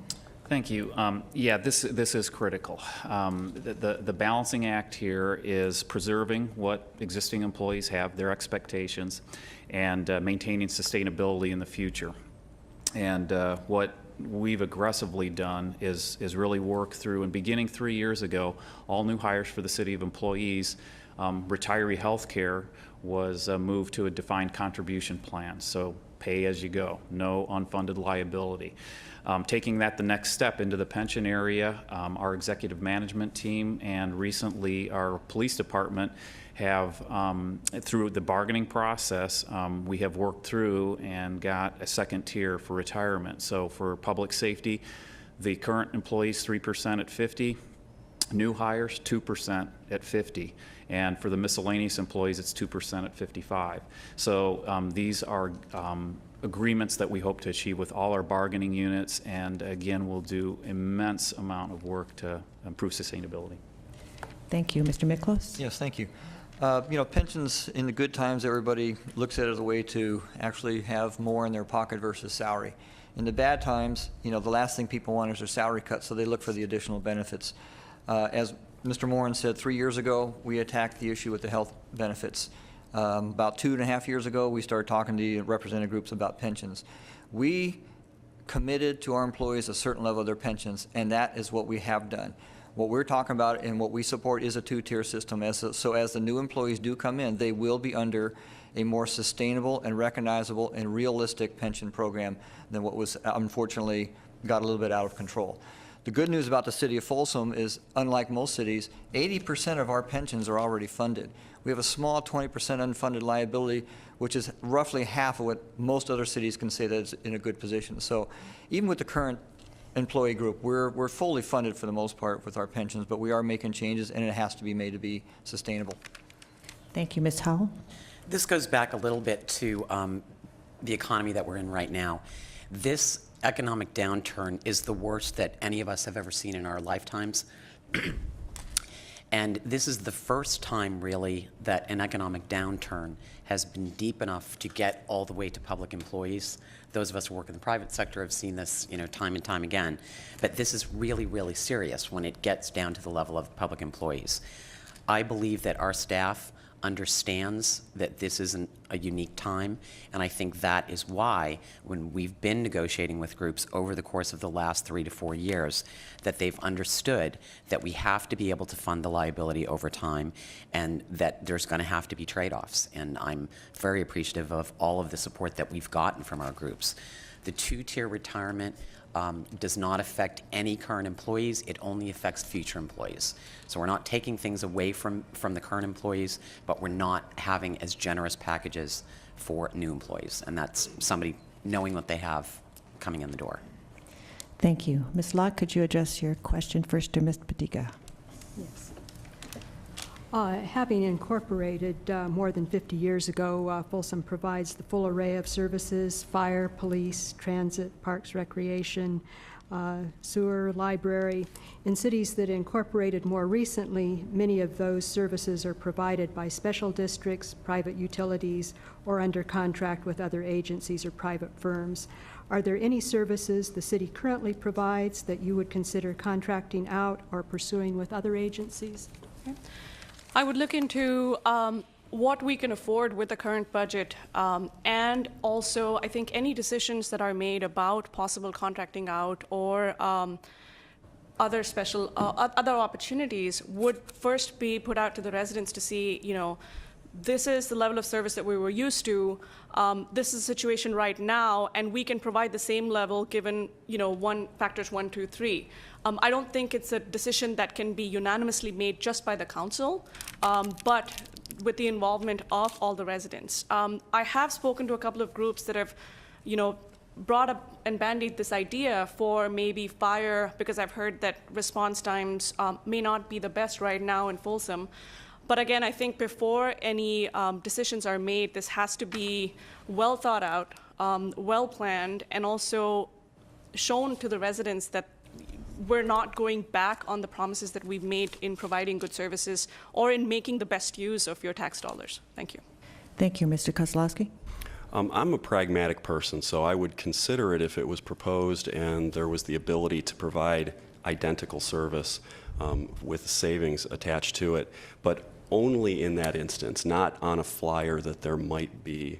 Thank you. Yeah, this is critical. The balancing act here is preserving what existing employees have, their expectations, and maintaining sustainability in the future. And what we've aggressively done is really work through, and beginning 3 years ago, all new hires for the city of employees, retiree health care was moved to a defined contribution plan, so pay as you go, no unfunded liability. Taking that the next step into the pension area, our executive management team and recently our police department have, through the bargaining process, we have worked through and got a second tier for retirement. So for public safety, the current employees 3% at 50, new hires 2% at 50. And for the miscellaneous employees, it's 2% at 55. So these are agreements that we hope to achieve with all our bargaining units, and again, we'll do immense amount of work to improve sustainability. Thank you. Mr. Miklos? Yes, thank you. Pensions, in the good times, everybody looks at it as a way to actually have more in their pocket versus salary. In the bad times, the last thing people want is their salary cut, so they look for the additional benefits. As Mr. Moran said, 3 years ago, we attacked the issue with the health benefits. About 2.5 years ago, we started talking to representative groups about pensions. We committed to our employees a certain level of their pensions, and that is what we have done. What we're talking about and what we support is a two-tier system. So as the new employees do come in, they will be under a more sustainable and recognizable and realistic pension program than what was, unfortunately, got a little bit out of control. The good news about the city of Folsom is, unlike most cities, 80% of our pensions are already funded. We have a small 20% unfunded liability, which is roughly half of what most other cities can say that is in a good position. So even with the current employee group, we're fully funded for the most part with our pensions, but we are making changes, and it has to be made to be sustainable. Thank you. Ms. Howell? This goes back a little bit to the economy that we're in right now. This economic downturn is the worst that any of us have ever seen in our lifetimes. And this is the first time, really, that an economic downturn has been deep enough to get all the way to public employees. Those of us who work in the private sector have seen this, time and time again. But this is really, really serious when it gets down to the level of public employees. I believe that our staff understands that this isn't a unique time, and I think that is why, when we've been negotiating with groups over the course of the last 3 to 4 years, that they've understood that we have to be able to fund the liability over time, and that there's going to have to be trade-offs. And I'm very appreciative of all of the support that we've gotten from our groups. The two-tier retirement does not affect any current employees. It only affects future employees. So we're not taking things away from the current employees, but we're not having as generous packages for new employees. And that's somebody knowing what they have coming in the door. Thank you. Ms. Locke, could you address your question first to Ms. Badiga? Yes. Having incorporated more than 50 years ago, Folsom provides the full array of services: fire, police, transit, parks, recreation, sewer, library. In cities that incorporated more recently, many of those services are provided by special districts, private utilities, or under contract with other agencies or private firms. Are there any services the city currently provides that you would consider contracting out or pursuing with other agencies? Okay. I would look into what we can afford with the current budget, and also I think any decisions that are made about possible contracting out or other opportunities would first be put out to the residents to see, this is the level of service that we were used to. This is the situation right now, and we can provide the same level given, factors 1, 2, 3. I don't think it's a decision that can be unanimously made just by the council, but with the involvement of all the residents. I have spoken to a couple of groups that have, brought up and bandied this idea for maybe fire, because I've heard that response times may not be the best right now in Folsom. But again, I think before any decisions are made, this has to be well thought out, well planned, and also shown to the residents that we're not going back on the promises that we've made in providing good services or in making the best use of your tax dollars. Thank you. Thank you. Mr. Kozlowski? I'm a pragmatic person, so I would consider it if it was proposed and there was the ability to provide identical service with savings attached to it, but only in that instance, not on a flyer that there might be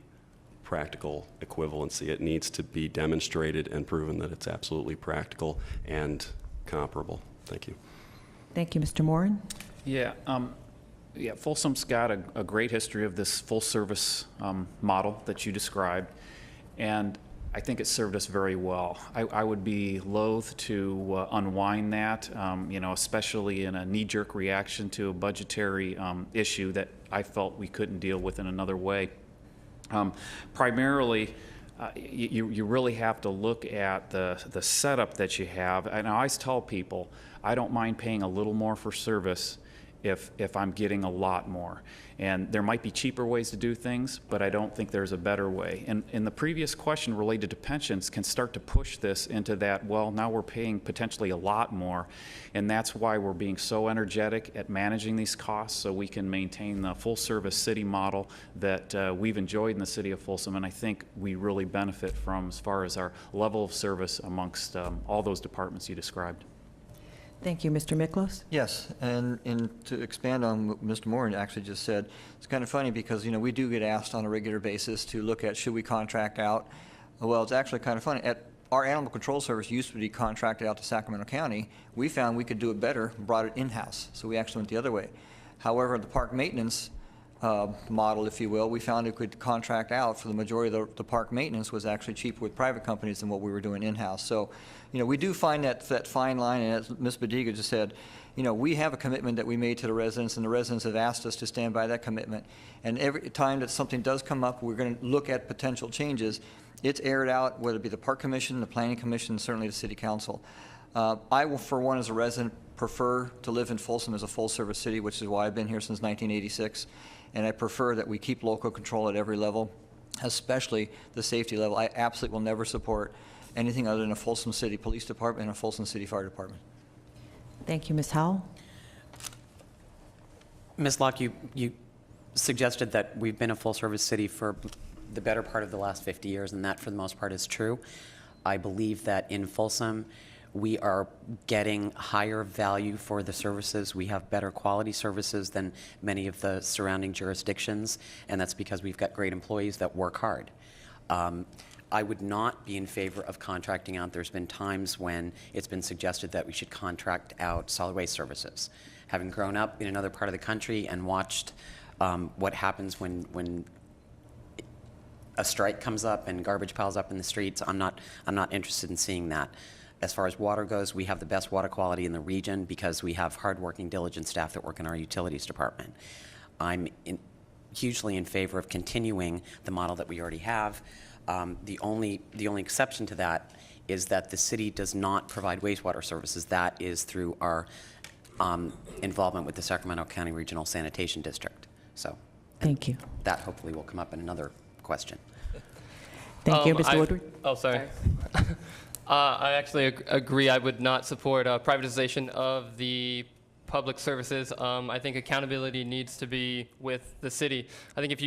practical equivalency. It needs to be demonstrated and proven that it's absolutely practical and comparable. Thank you. Thank you. Mr. Moran? Yeah, Folsom's got a great history of this full service model that you described, and I think it served us very well. I would be loath to unwind that, especially in a knee-jerk reaction to a budgetary issue that I felt we couldn't deal with in another way. Primarily, you really have to look at the setup that you have. And I always tell people, I don't mind paying a little more for service if I'm getting a lot more. And there might be cheaper ways to do things, but I don't think there's a better way. And the previous question related to pensions can start to push this into that, well, now we're paying potentially a lot more. And that's why we're being so energetic at managing these costs so we can maintain the full service city model that we've enjoyed in the city of Folsom, and I think we really benefit from as far as our level of service amongst all those departments you described. Thank you. Mr. Miklos? Yes, and to expand on what Mr. Moore actually just said, it's kind of funny because, we do get asked on a regular basis to look at should we contract out. Well, it's actually kind of funny. Our animal control service used to be contracted out to Sacramento County. We found we could do it better, brought it in-house, so we actually went the other way. However, the park maintenance model, if you will, we found it could contract out for the majority of the park maintenance was actually cheaper with private companies than what we were doing in-house. So, we do find that fine line, and as Ms. Badiga just said, we have a commitment that we made to the residents, and the residents have asked us to stand by that commitment. And every time that something does come up, we're going to look at potential changes. It's aired out, whether it be the Park Commission, the Planning Commission, and certainly the City Council. I will, for one, as a resident, prefer to live in Folsom as a full-service city, which is why I've been here since 1986. And I prefer that we keep local control at every level, especially the safety level. I absolutely will never support anything other than a Folsom City Police Department and a Folsom City Fire Department. Thank you. Ms. Howell? Ms. Locke, you suggested that we've been a full-service city for the better part of the last 50 years, and that, for the most part, is true. I believe that in Folsom, we are getting higher value for the services. We have better quality services than many of the surrounding jurisdictions, and that's because we've got great employees that work hard. I would not be in favor of contracting out. There's been times when it's been suggested that we should contract out solid waste services. Having grown up in another part of the country and watched what happens when a strike comes up and garbage piles up in the streets, I'm not interested in seeing that. As far as water goes, we have the best water quality in the region because we have hardworking, diligent staff that work in our utilities department. I'm hugely in favor of continuing the model that we already have. The only exception to that is that the city does not provide wastewater services. That is through our involvement with the Sacramento County Regional Sanitation District. So, Thank you. that hopefully will come up in another question. Thank you, Mr. Woodward. Oh, sorry. I actually agree. I would not support privatization of the public services. I think accountability needs to be with the city. I think if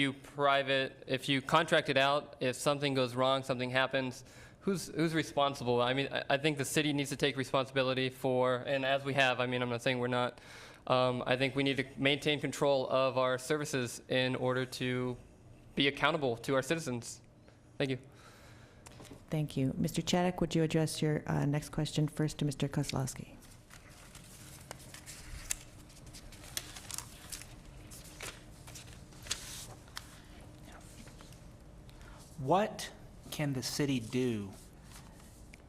you contract it out, if something goes wrong, something happens, who's responsible? I mean, I think the city needs to take responsibility for, and as we have, I mean, I'm not saying we're not. I think we need to maintain control of our services in order to be accountable to our citizens. Thank you. Thank you. Mr. Chaddock, would you address your next question first to Mr. Kozlowski? What can the city do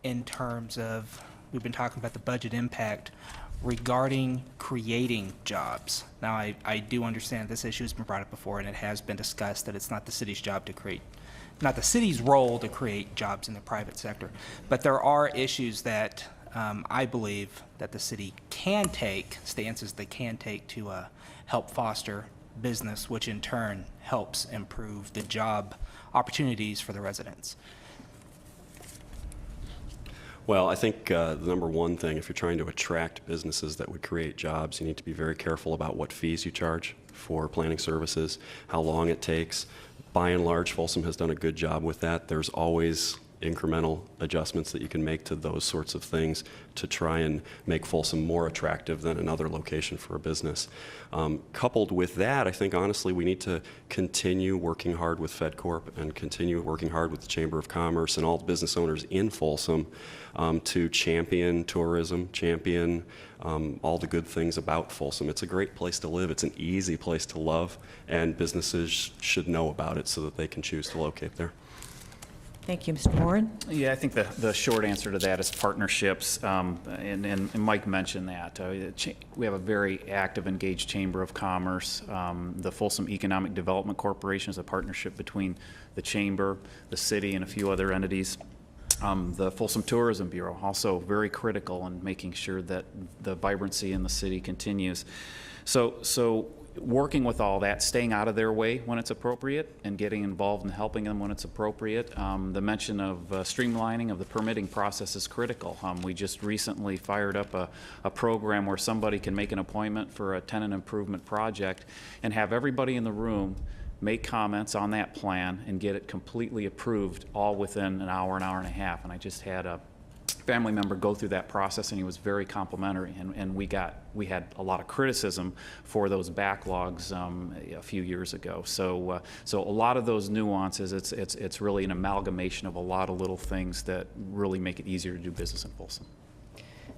in terms of, we've been talking about the budget impact, regarding creating jobs? Now, I do understand this issue has been brought up before, and it has been discussed that it's not the city's job to create, not the city's role to create jobs in the private sector. But there are issues that I believe that the city can take, stances they can take to help foster business, which in turn helps improve the job opportunities for the residents. Well, I think the number one thing, if you're trying to attract businesses that would create jobs, you need to be very careful about what fees you charge for planning services, how long it takes. By and large, Folsom has done a good job with that. There's always incremental adjustments that you can make to those sorts of things to try and make Folsom more attractive than another location for a business. Coupled with that, I think honestly we need to continue working hard with FedCorp and continue working hard with the Chamber of Commerce and all the business owners in Folsom to champion tourism, champion all the good things about Folsom. It's a great place to live. It's an easy place to love, and businesses should know about it so that they can choose to locate there. Thank you, Mr. Moran. Yeah, I think the short answer to that is partnerships, and Mike mentioned that. We have a very active, engaged Chamber of Commerce. The Folsom Economic Development Corporation is a partnership between the Chamber, the city, and a few other entities. The Folsom Tourism Bureau, also very critical in making sure that the vibrancy in the city continues. So working with all that, staying out of their way when it's appropriate, and getting involved in helping them when it's appropriate. The mention of streamlining of the permitting process is critical. We just recently fired up a program where somebody can make an appointment for a tenant improvement project and have everybody in the room make comments on that plan and get it completely approved all within an hour and a half. And I just had a family member go through that process, and he was very complimentary, and we had a lot of criticism for those backlogs a few years ago. So a lot of those nuances, it's really an amalgamation of a lot of little things that really make it easier to do business in Folsom.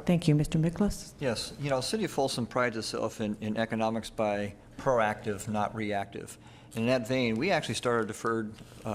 Thank you, Mr. Miklos. Yes, you know, City of Folsom prides itself in economics by proactive, not reactive. In that vein, we actually started a deferred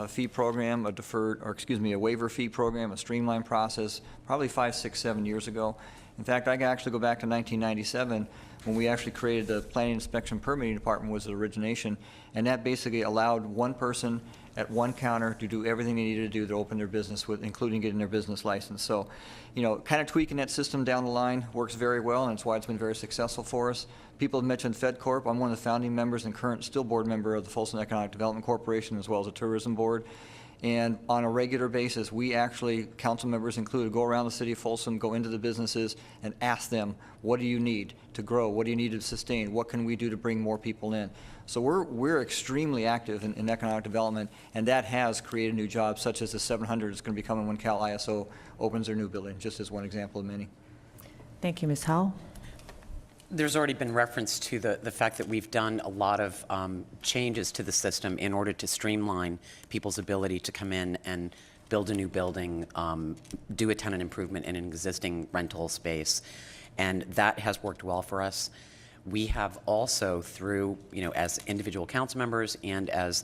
fee program, a waiver fee program, a streamlined process, probably 5, 6, 7 years ago. In fact, I can actually go back to 1997 when we actually created the Planning Inspection Permitting Department was the origination, and that basically allowed one person at one counter to do everything they needed to do to open their business, with, including getting their business license. So, you know, kind of tweaking that system down the line works very well, and it's why it's been very successful for us. People have mentioned FedCorp. I'm one of the founding members and current still board member of the Folsom Economic Development Corporation, as well as the Tourism Board. And on a regular basis, we actually, council members included, go around the city of Folsom, go into the businesses, and ask them, what do you need to grow? What do you need to sustain? What can we do to bring more people in? So we're extremely active in economic development, and that has created new jobs, such as the 700 is going to be coming when Cal ISO opens their new building, just as one example of many. Thank you, Ms. Howell. There's already been reference to the fact that we've done a lot of changes to the system in order to streamline people's ability to come in and build a new building, do a tenant improvement in an existing rental space, and that has worked well for us. We have also, through, you know, as individual council members and as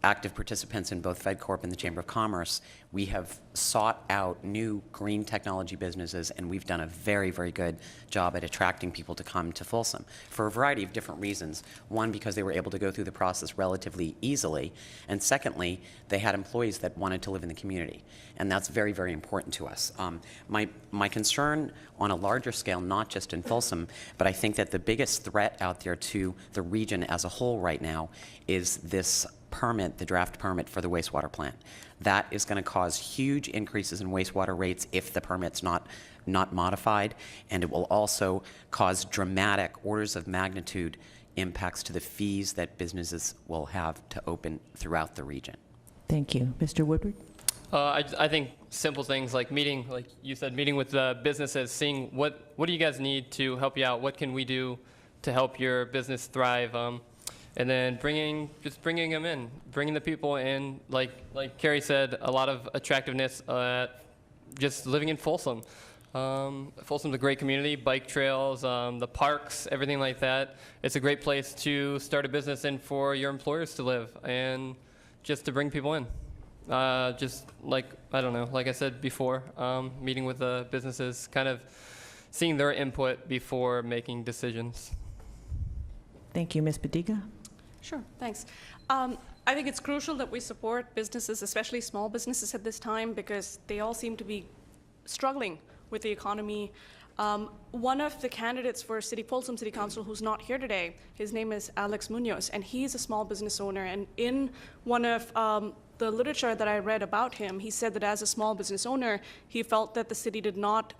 active participants in both FedCorp and the Chamber of Commerce, we have sought out new green technology businesses, and we've done a very, very good job at attracting people to come to Folsom for a variety of different reasons. One, because they were able to go through the process relatively easily, and secondly, they had employees that wanted to live in the community, and that's very, very important to us. My concern on a larger scale, not just in Folsom, but I think that the biggest threat out there to the region as a whole right now is this permit, the draft permit for the wastewater plant. That is going to cause huge increases in wastewater rates if the permit's not modified, and it will also cause dramatic orders of magnitude impacts to the fees that businesses will have to open throughout the region. Thank you. Mr. Woodward? I think simple things like meeting, like you said, meeting with the businesses, seeing what do you guys need to help you out? What can we do to help your business thrive? And then bringing them in, bringing the people in, like Carrie said, a lot of attractiveness, just living in Folsom. Folsom's a great community, bike trails, the parks, everything like that. It's a great place to start a business and for your employers to live and just to bring people in. Just like, I don't know, like I said before, meeting with the businesses, kind of seeing their input before making decisions. Thank you. Ms. Badiga? Sure, thanks. I think it's crucial that we support businesses, especially small businesses at this time, because they all seem to be struggling with the economy. One of the candidates for Folsom City Council who's not here today, his name is Alex Munoz, and he's a small business owner. And in one of the literature that I read about him, he said that as a small business owner, he felt that the city did not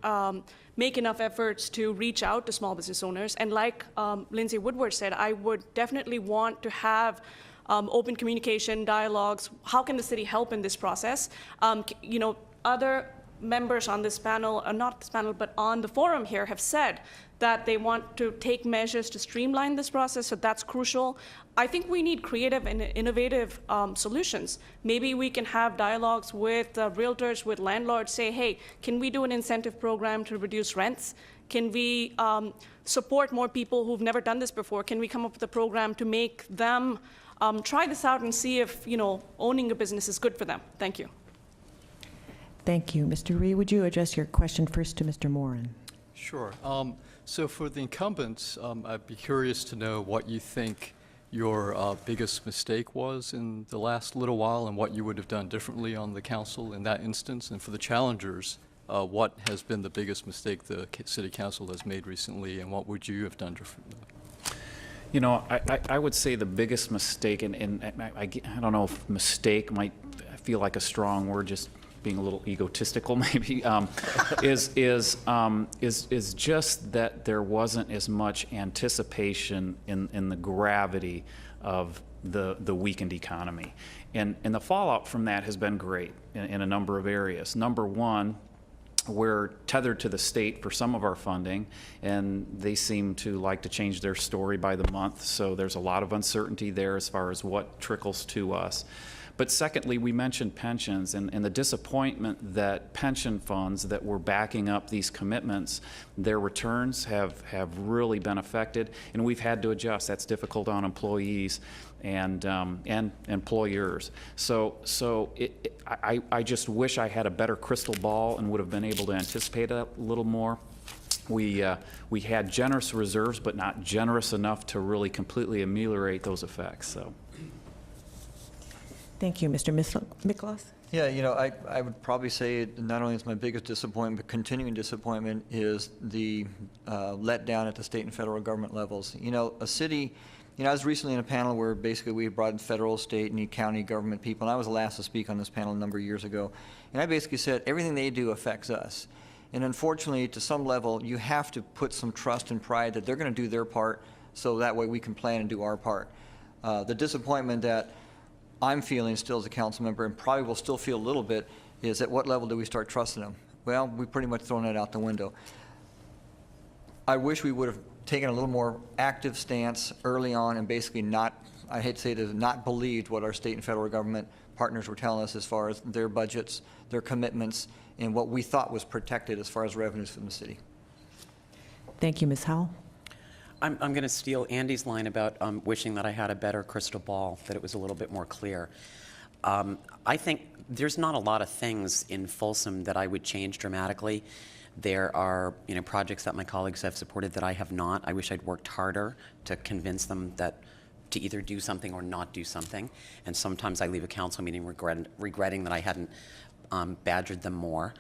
make enough efforts to reach out to small business owners. And like Lindsay Woodward said, I would definitely want to have open communication, dialogues. How can the city help in this process? Other members on this panel, not this panel, but on the forum here have said that they want to take measures to streamline this process, so that's crucial. I think we need creative and innovative solutions. Maybe we can have dialogues with realtors, with landlords, say, hey, can we do an incentive program to reduce rents? Can we support more people who've never done this before? Can we come up with a program to make them try this out and see if, owning a business is good for them? Thank you. Thank you. Mr. Ree, would you address your question first to Mr. Moran? Sure. So for the incumbents, I'd be curious to know what you think your biggest mistake was in the last little while and what you would have done differently on the council in that instance. And for the challengers, what has been the biggest mistake the city council has made recently and what would you have done differently? I would say the biggest mistake, and I don't know if mistake might feel like a strong word, just being a little egotistical maybe, is just that there wasn't as much anticipation in the gravity of the weakened economy. And the fallout from that has been great in a number of areas. Number one, we're tethered to the state for some of our funding, and they seem to like to change their story by the month, so there's a lot of uncertainty there as far as what trickles to us. But secondly, we mentioned pensions and the disappointment that pension funds that were backing up these commitments, their returns have really been affected, and we've had to adjust. That's difficult on employees and employers. So I just wish I had a better crystal ball and would have been able to anticipate that a little more. We had generous reserves, but not generous enough to really completely ameliorate those effects. So. Thank you. Mr. Miklos? Yeah, I would probably say not only is my biggest disappointment, but continuing disappointment is the letdown at the state and federal government levels. A city, I was recently in a panel where basically we brought in federal, state, and county government people, and I was the last to speak on this panel a number of years ago. And I basically said everything they do affects us. And unfortunately, to some level, you have to put some trust and pride that they're going to do their part so that way we can plan and do our part. The disappointment that I'm feeling still as a council member, and probably will still feel a little bit, is at what level do we start trusting them? Well, we've pretty much thrown it out the window. I wish we would have taken a little more active stance early on and basically not, I hate to say it, not believed what our state and federal government partners were telling us as far as their budgets, their commitments, and what we thought was protected as far as revenues from the city. Thank you. Ms. Howell? I'm going to steal Andy's line about wishing that I had a better crystal ball, that it was a little bit more clear. I think there's not a lot of things in Folsom that I would change dramatically. There are, projects that my colleagues have supported that I have not. I wish I'd worked harder to convince them that to either do something or not do something. And sometimes I leave a council meeting regretting that I hadn't badgered them more.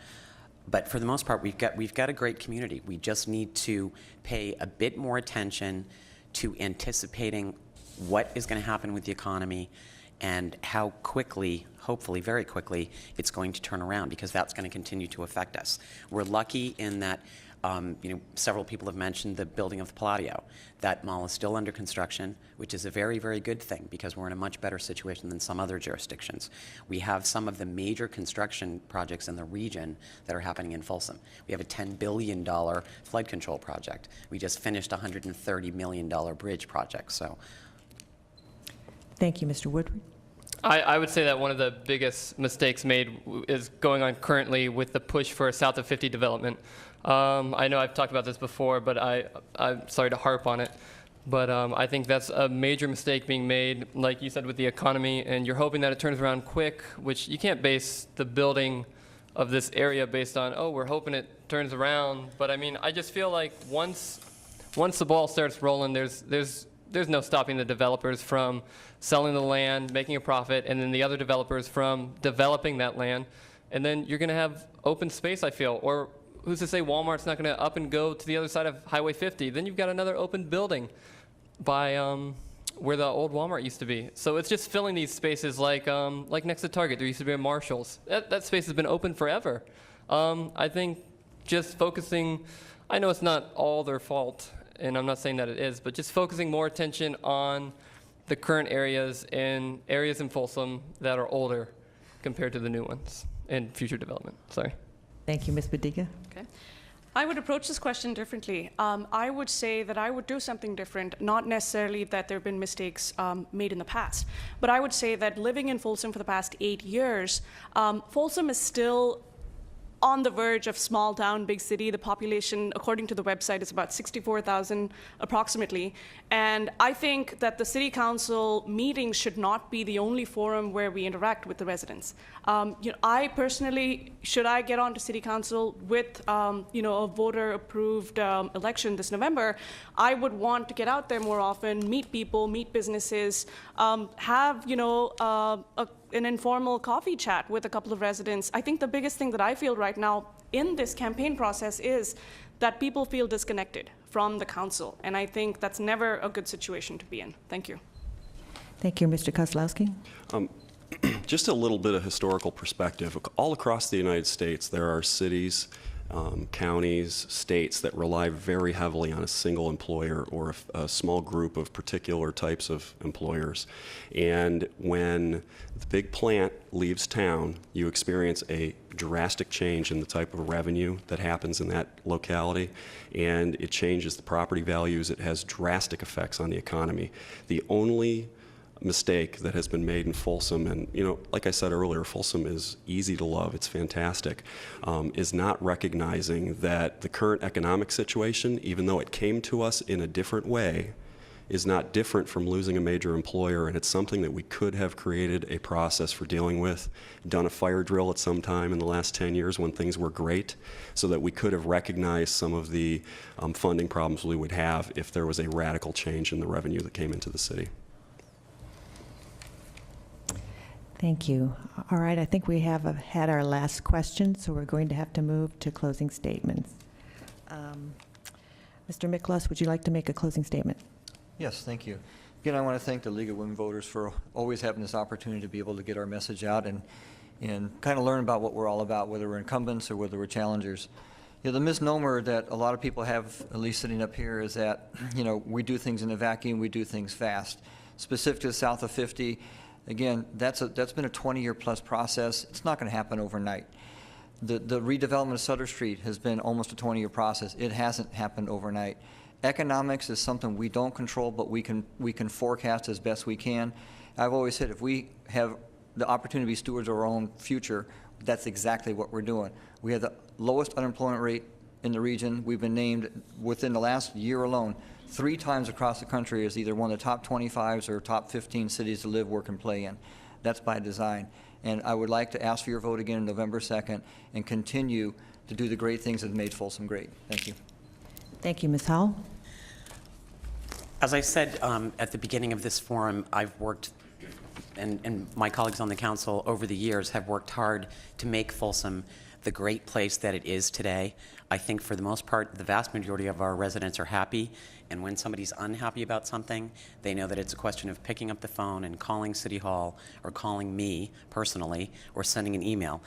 But for the most part, we've got a great community. We just need to pay a bit more attention to anticipating what is going to happen with the economy and how quickly, hopefully very quickly, it's going to turn around, because that's going to continue to affect us. We're lucky in that, several people have mentioned the building of the Palladio. That mall is still under construction, which is a very, very good thing, because we're in a much better situation than some other jurisdictions. We have some of the major construction projects in the region that are happening in Folsom. We have a $10 billion flood control project. We just finished a $130 million bridge project. So, Thank you, Mr. Woodward. I would say that one of the biggest mistakes made is going on currently with the push for a south of 50 development. I know I've talked about this before, but I'm sorry to harp on it. But I think that's a major mistake being made, like you said, with the economy, and you're hoping that it turns around quick, which you can't base the building of this area based on, oh, we're hoping it turns around. But I mean, I just feel like once the ball starts rolling, there's no stopping the developers from selling the land, making a profit, and then the other developers from developing that land. And then you're going to have open space, I feel. Or who's to say Walmart's not going to up and go to the other side of Highway 50? Then you've got another open building by where the old Walmart used to be. So it's just filling these spaces like next to Target. There used to be a Marshall's. That space has been open forever. I think just focusing, I know it's not all their fault, and I'm not saying that it is, but just focusing more attention on the current areas and areas in Folsom that are older compared to the new ones and future development. Sorry. Thank you, Ms. Badiga. Okay. I would approach this question differently. I would say that I would do something different, not necessarily that there have been mistakes made in the past, but I would say that living in Folsom for the past 8 years, Folsom is still on the verge of small town, big city. The population, according to the website, is about 64,000 approximately. And I think that the city council meetings should not be the only forum where we interact with the residents. I personally, should I get onto city council with a voter-approved election this November, I would want to get out there more often, meet people, meet businesses, have an informal coffee chat with a couple of residents. I think the biggest thing that I feel right now in this campaign process is that people feel disconnected from the council, and I think that's never a good situation to be in. Thank you. Thank you, Mr. Kozlowski. Just a little bit of historical perspective. All across the United States, there are cities, counties, states that rely very heavily on a single employer or a small group of particular types of employers. And when the big plant leaves town, you experience a drastic change in the type of revenue that happens in that locality, and it changes the property values. It has drastic effects on the economy. The only mistake that has been made in Folsom, and like I said earlier, Folsom is easy to love, it's fantastic, is not recognizing that the current economic situation, even though it came to us in a different way, is not different from losing a major employer, and it's something that we could have created a process for dealing with, done a fire drill at some time in the last 10 years when things were great, so that we could have recognized some of the funding problems we would have if there was a radical change in the revenue that came into the city. Thank you. All right, I think we have had our last question, so we're going to have to move to closing statements. Mr. Miklos, would you like to make a closing statement? Yes, thank you. Again, I want to thank the League of Women Voters for always having this opportunity to be able to get our message out and kind of learn about what we're all about, whether we're incumbents or whether we're challengers. The misnomer that a lot of people have, at least sitting up here, is that we do things in a vacuum, we do things fast. Specific to the south of 50, again, that's been a 20-year plus process. It's not going to happen overnight. The redevelopment of Sutter Street has been almost a 20-year process. It hasn't happened overnight. Economics is something we don't control, but we can forecast as best we can. I've always said if we have the opportunity to be stewards of our own future, that's exactly what we're doing. We have the lowest unemployment rate in the region. We've been named, within the last year alone, 3 times across the country as either one of the top 25s or top 15 cities to live, work, and play in. That's by design. And I would like to ask for your vote again on November 2nd and continue to do the great things that have made Folsom great. Thank you. Thank you, Ms. Howell. As I said at the beginning of this forum, I've worked, and my colleagues on the council over the years have worked hard to make Folsom the great place that it is today. I think for the most part, the vast majority of our residents are happy, and when somebody's unhappy about something, they know that it's a question of picking up the phone and calling City Hall or calling me personally or sending an email.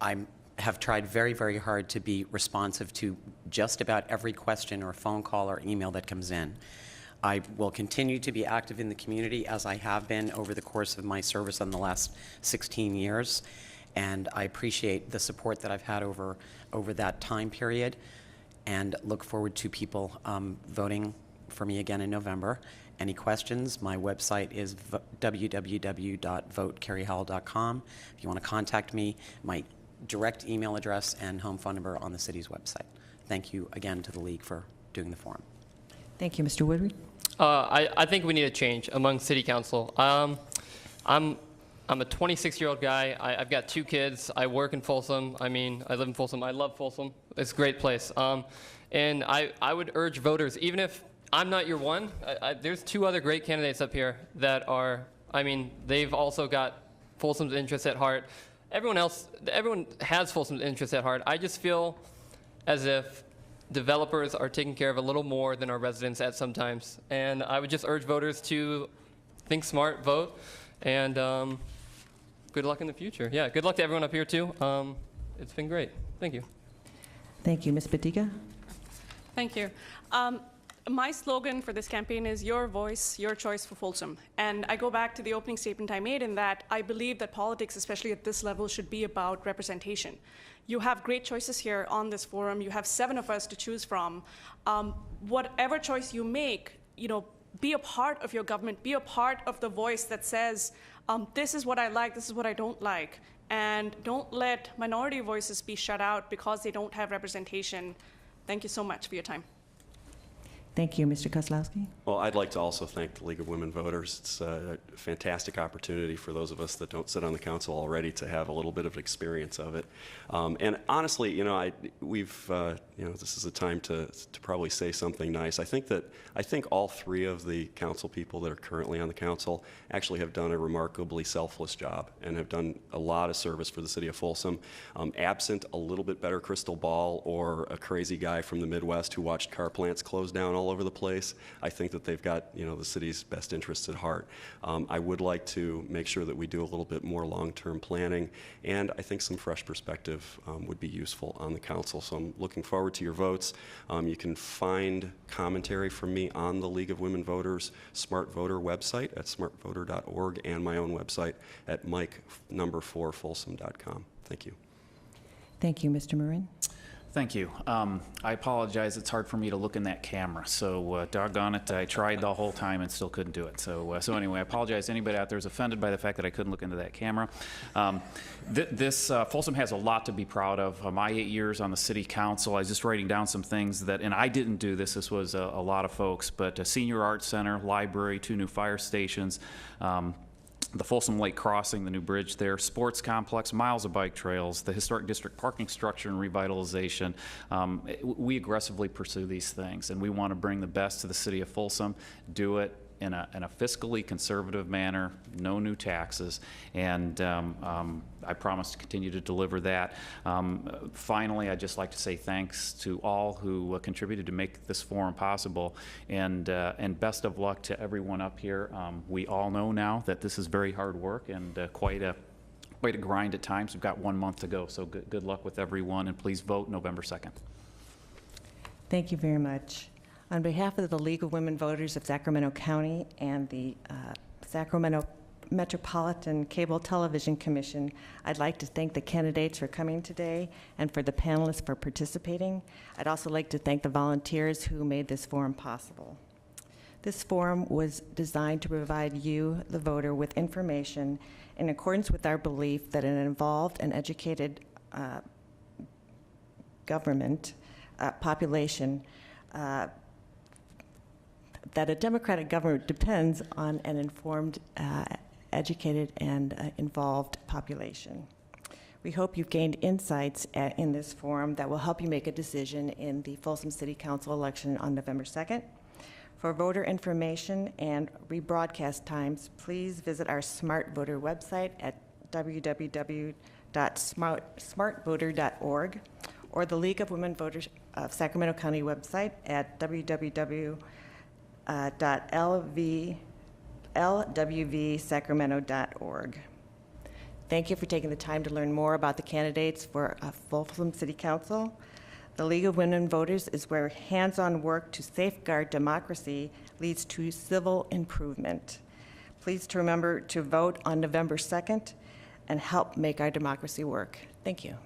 I have tried very, very hard to be responsive to just about every question or phone call or email that comes in. I will continue to be active in the community as I have been over the course of my service in the last 16 years. And I appreciate the support that I've had over that time period, and look forward to people voting for me again in November. Any questions? My website is www.votecarriehowell.com. If you want to contact me, my direct email address and home phone number on the city's website. Thank you again to the League for doing the forum. Thank you, Mr. Woodward. I think we need a change among city council. I'm a 26-year-old guy. I've got 2 kids. I work in Folsom. I mean, I live in Folsom. I love Folsom. It's a great place. And I would urge voters, even if I'm not your one, there's 2 other great candidates up here that are, I mean, they've also got Folsom's interests at heart. Everyone has Folsom's interests at heart. I just feel as if developers are taking care of a little more than our residents at sometimes. And I would just urge voters to think smart, vote, and good luck in the future. Yeah, good luck to everyone up here, too. It's been great. Thank you. Thank you, Ms. Badiga. Thank you. My slogan for this campaign is your voice, your choice for Folsom. And I go back to the opening statement I made in that I believe that politics, especially at this level, should be about representation. You have great choices here on this forum. You have 7 of us to choose from. Whatever choice you make, be a part of your government, be a part of the voice that says, this is what I like, this is what I don't like. And don't let minority voices be shut out because they don't have representation. Thank you so much for your time. Thank you, Mr. Kozlowski. Well, I'd like to also thank the League of Women Voters. It's a fantastic opportunity for those of us that don't sit on the council already to have a little bit of experience of it. And honestly, this is a time to probably say something nice. I think all 3 of the council people that are currently on the council actually have done a remarkably selfless job and have done a lot of service for the city of Folsom. Absent a little bit better crystal ball or a crazy guy from the Midwest who watched car plants close down all over the place, I think that they've got the city's best interests at heart. I would like to make sure that we do a little bit more long-term planning, and I think some fresh perspective would be useful on the council. So I'm looking forward to your votes. You can find commentary from me on the League of Women Voters Smart Voter website at smartvoter.org and my own website at mike4folsom.com. Thank you. Thank you, Mr. Marin. Thank you. I apologize. It's hard for me to look in that camera. So doggone it, I tried the whole time and still couldn't do it. So anyway, I apologize to anybody out there who's offended by the fact that I couldn't look into that camera. Folsom has a lot to be proud of. My 8 years on the city council, I was just writing down some things that, and I didn't do this. This was a lot of folks, but a senior arts center, library, 2 new fire stations, the Folsom Lake Crossing, the new bridge there, sports complex, miles of bike trails, the historic district parking structure and revitalization. We aggressively pursue these things, and we want to bring the best to the city of Folsom, do it in a fiscally conservative manner, no new taxes, and I promise to continue to deliver that. Finally, I'd just like to say thanks to all who contributed to make this forum possible, and best of luck to everyone up here. We all know now that this is very hard work and quite a grind at times. We've got 1 month to go, so good luck with everyone, and please vote November 2nd. Thank you very much. On behalf of the League of Women Voters of Sacramento County and the Sacramento Metropolitan Cable Television Commission, I'd like to thank the candidates for coming today and for the panelists for participating. I'd also like to thank the volunteers who made this forum possible. This forum was designed to provide you, the voter, with information in accordance with our belief that an involved and educated government population that a democratic government depends on an informed, educated, and involved population. We hope you've gained insights in this forum that will help you make a decision in the Folsom City Council election on November 2nd. For voter information and rebroadcast times, please visit our Smart Voter website at www.smartvoter.org or the League of Women Voters of Sacramento County website at www.lwvsacramento.org. Thank you for taking the time to learn more about the candidates for Folsom City Council. The League of Women Voters is where hands-on work to safeguard democracy leads to civil improvement. Please remember to vote on November 2nd and help make our democracy work. Thank you.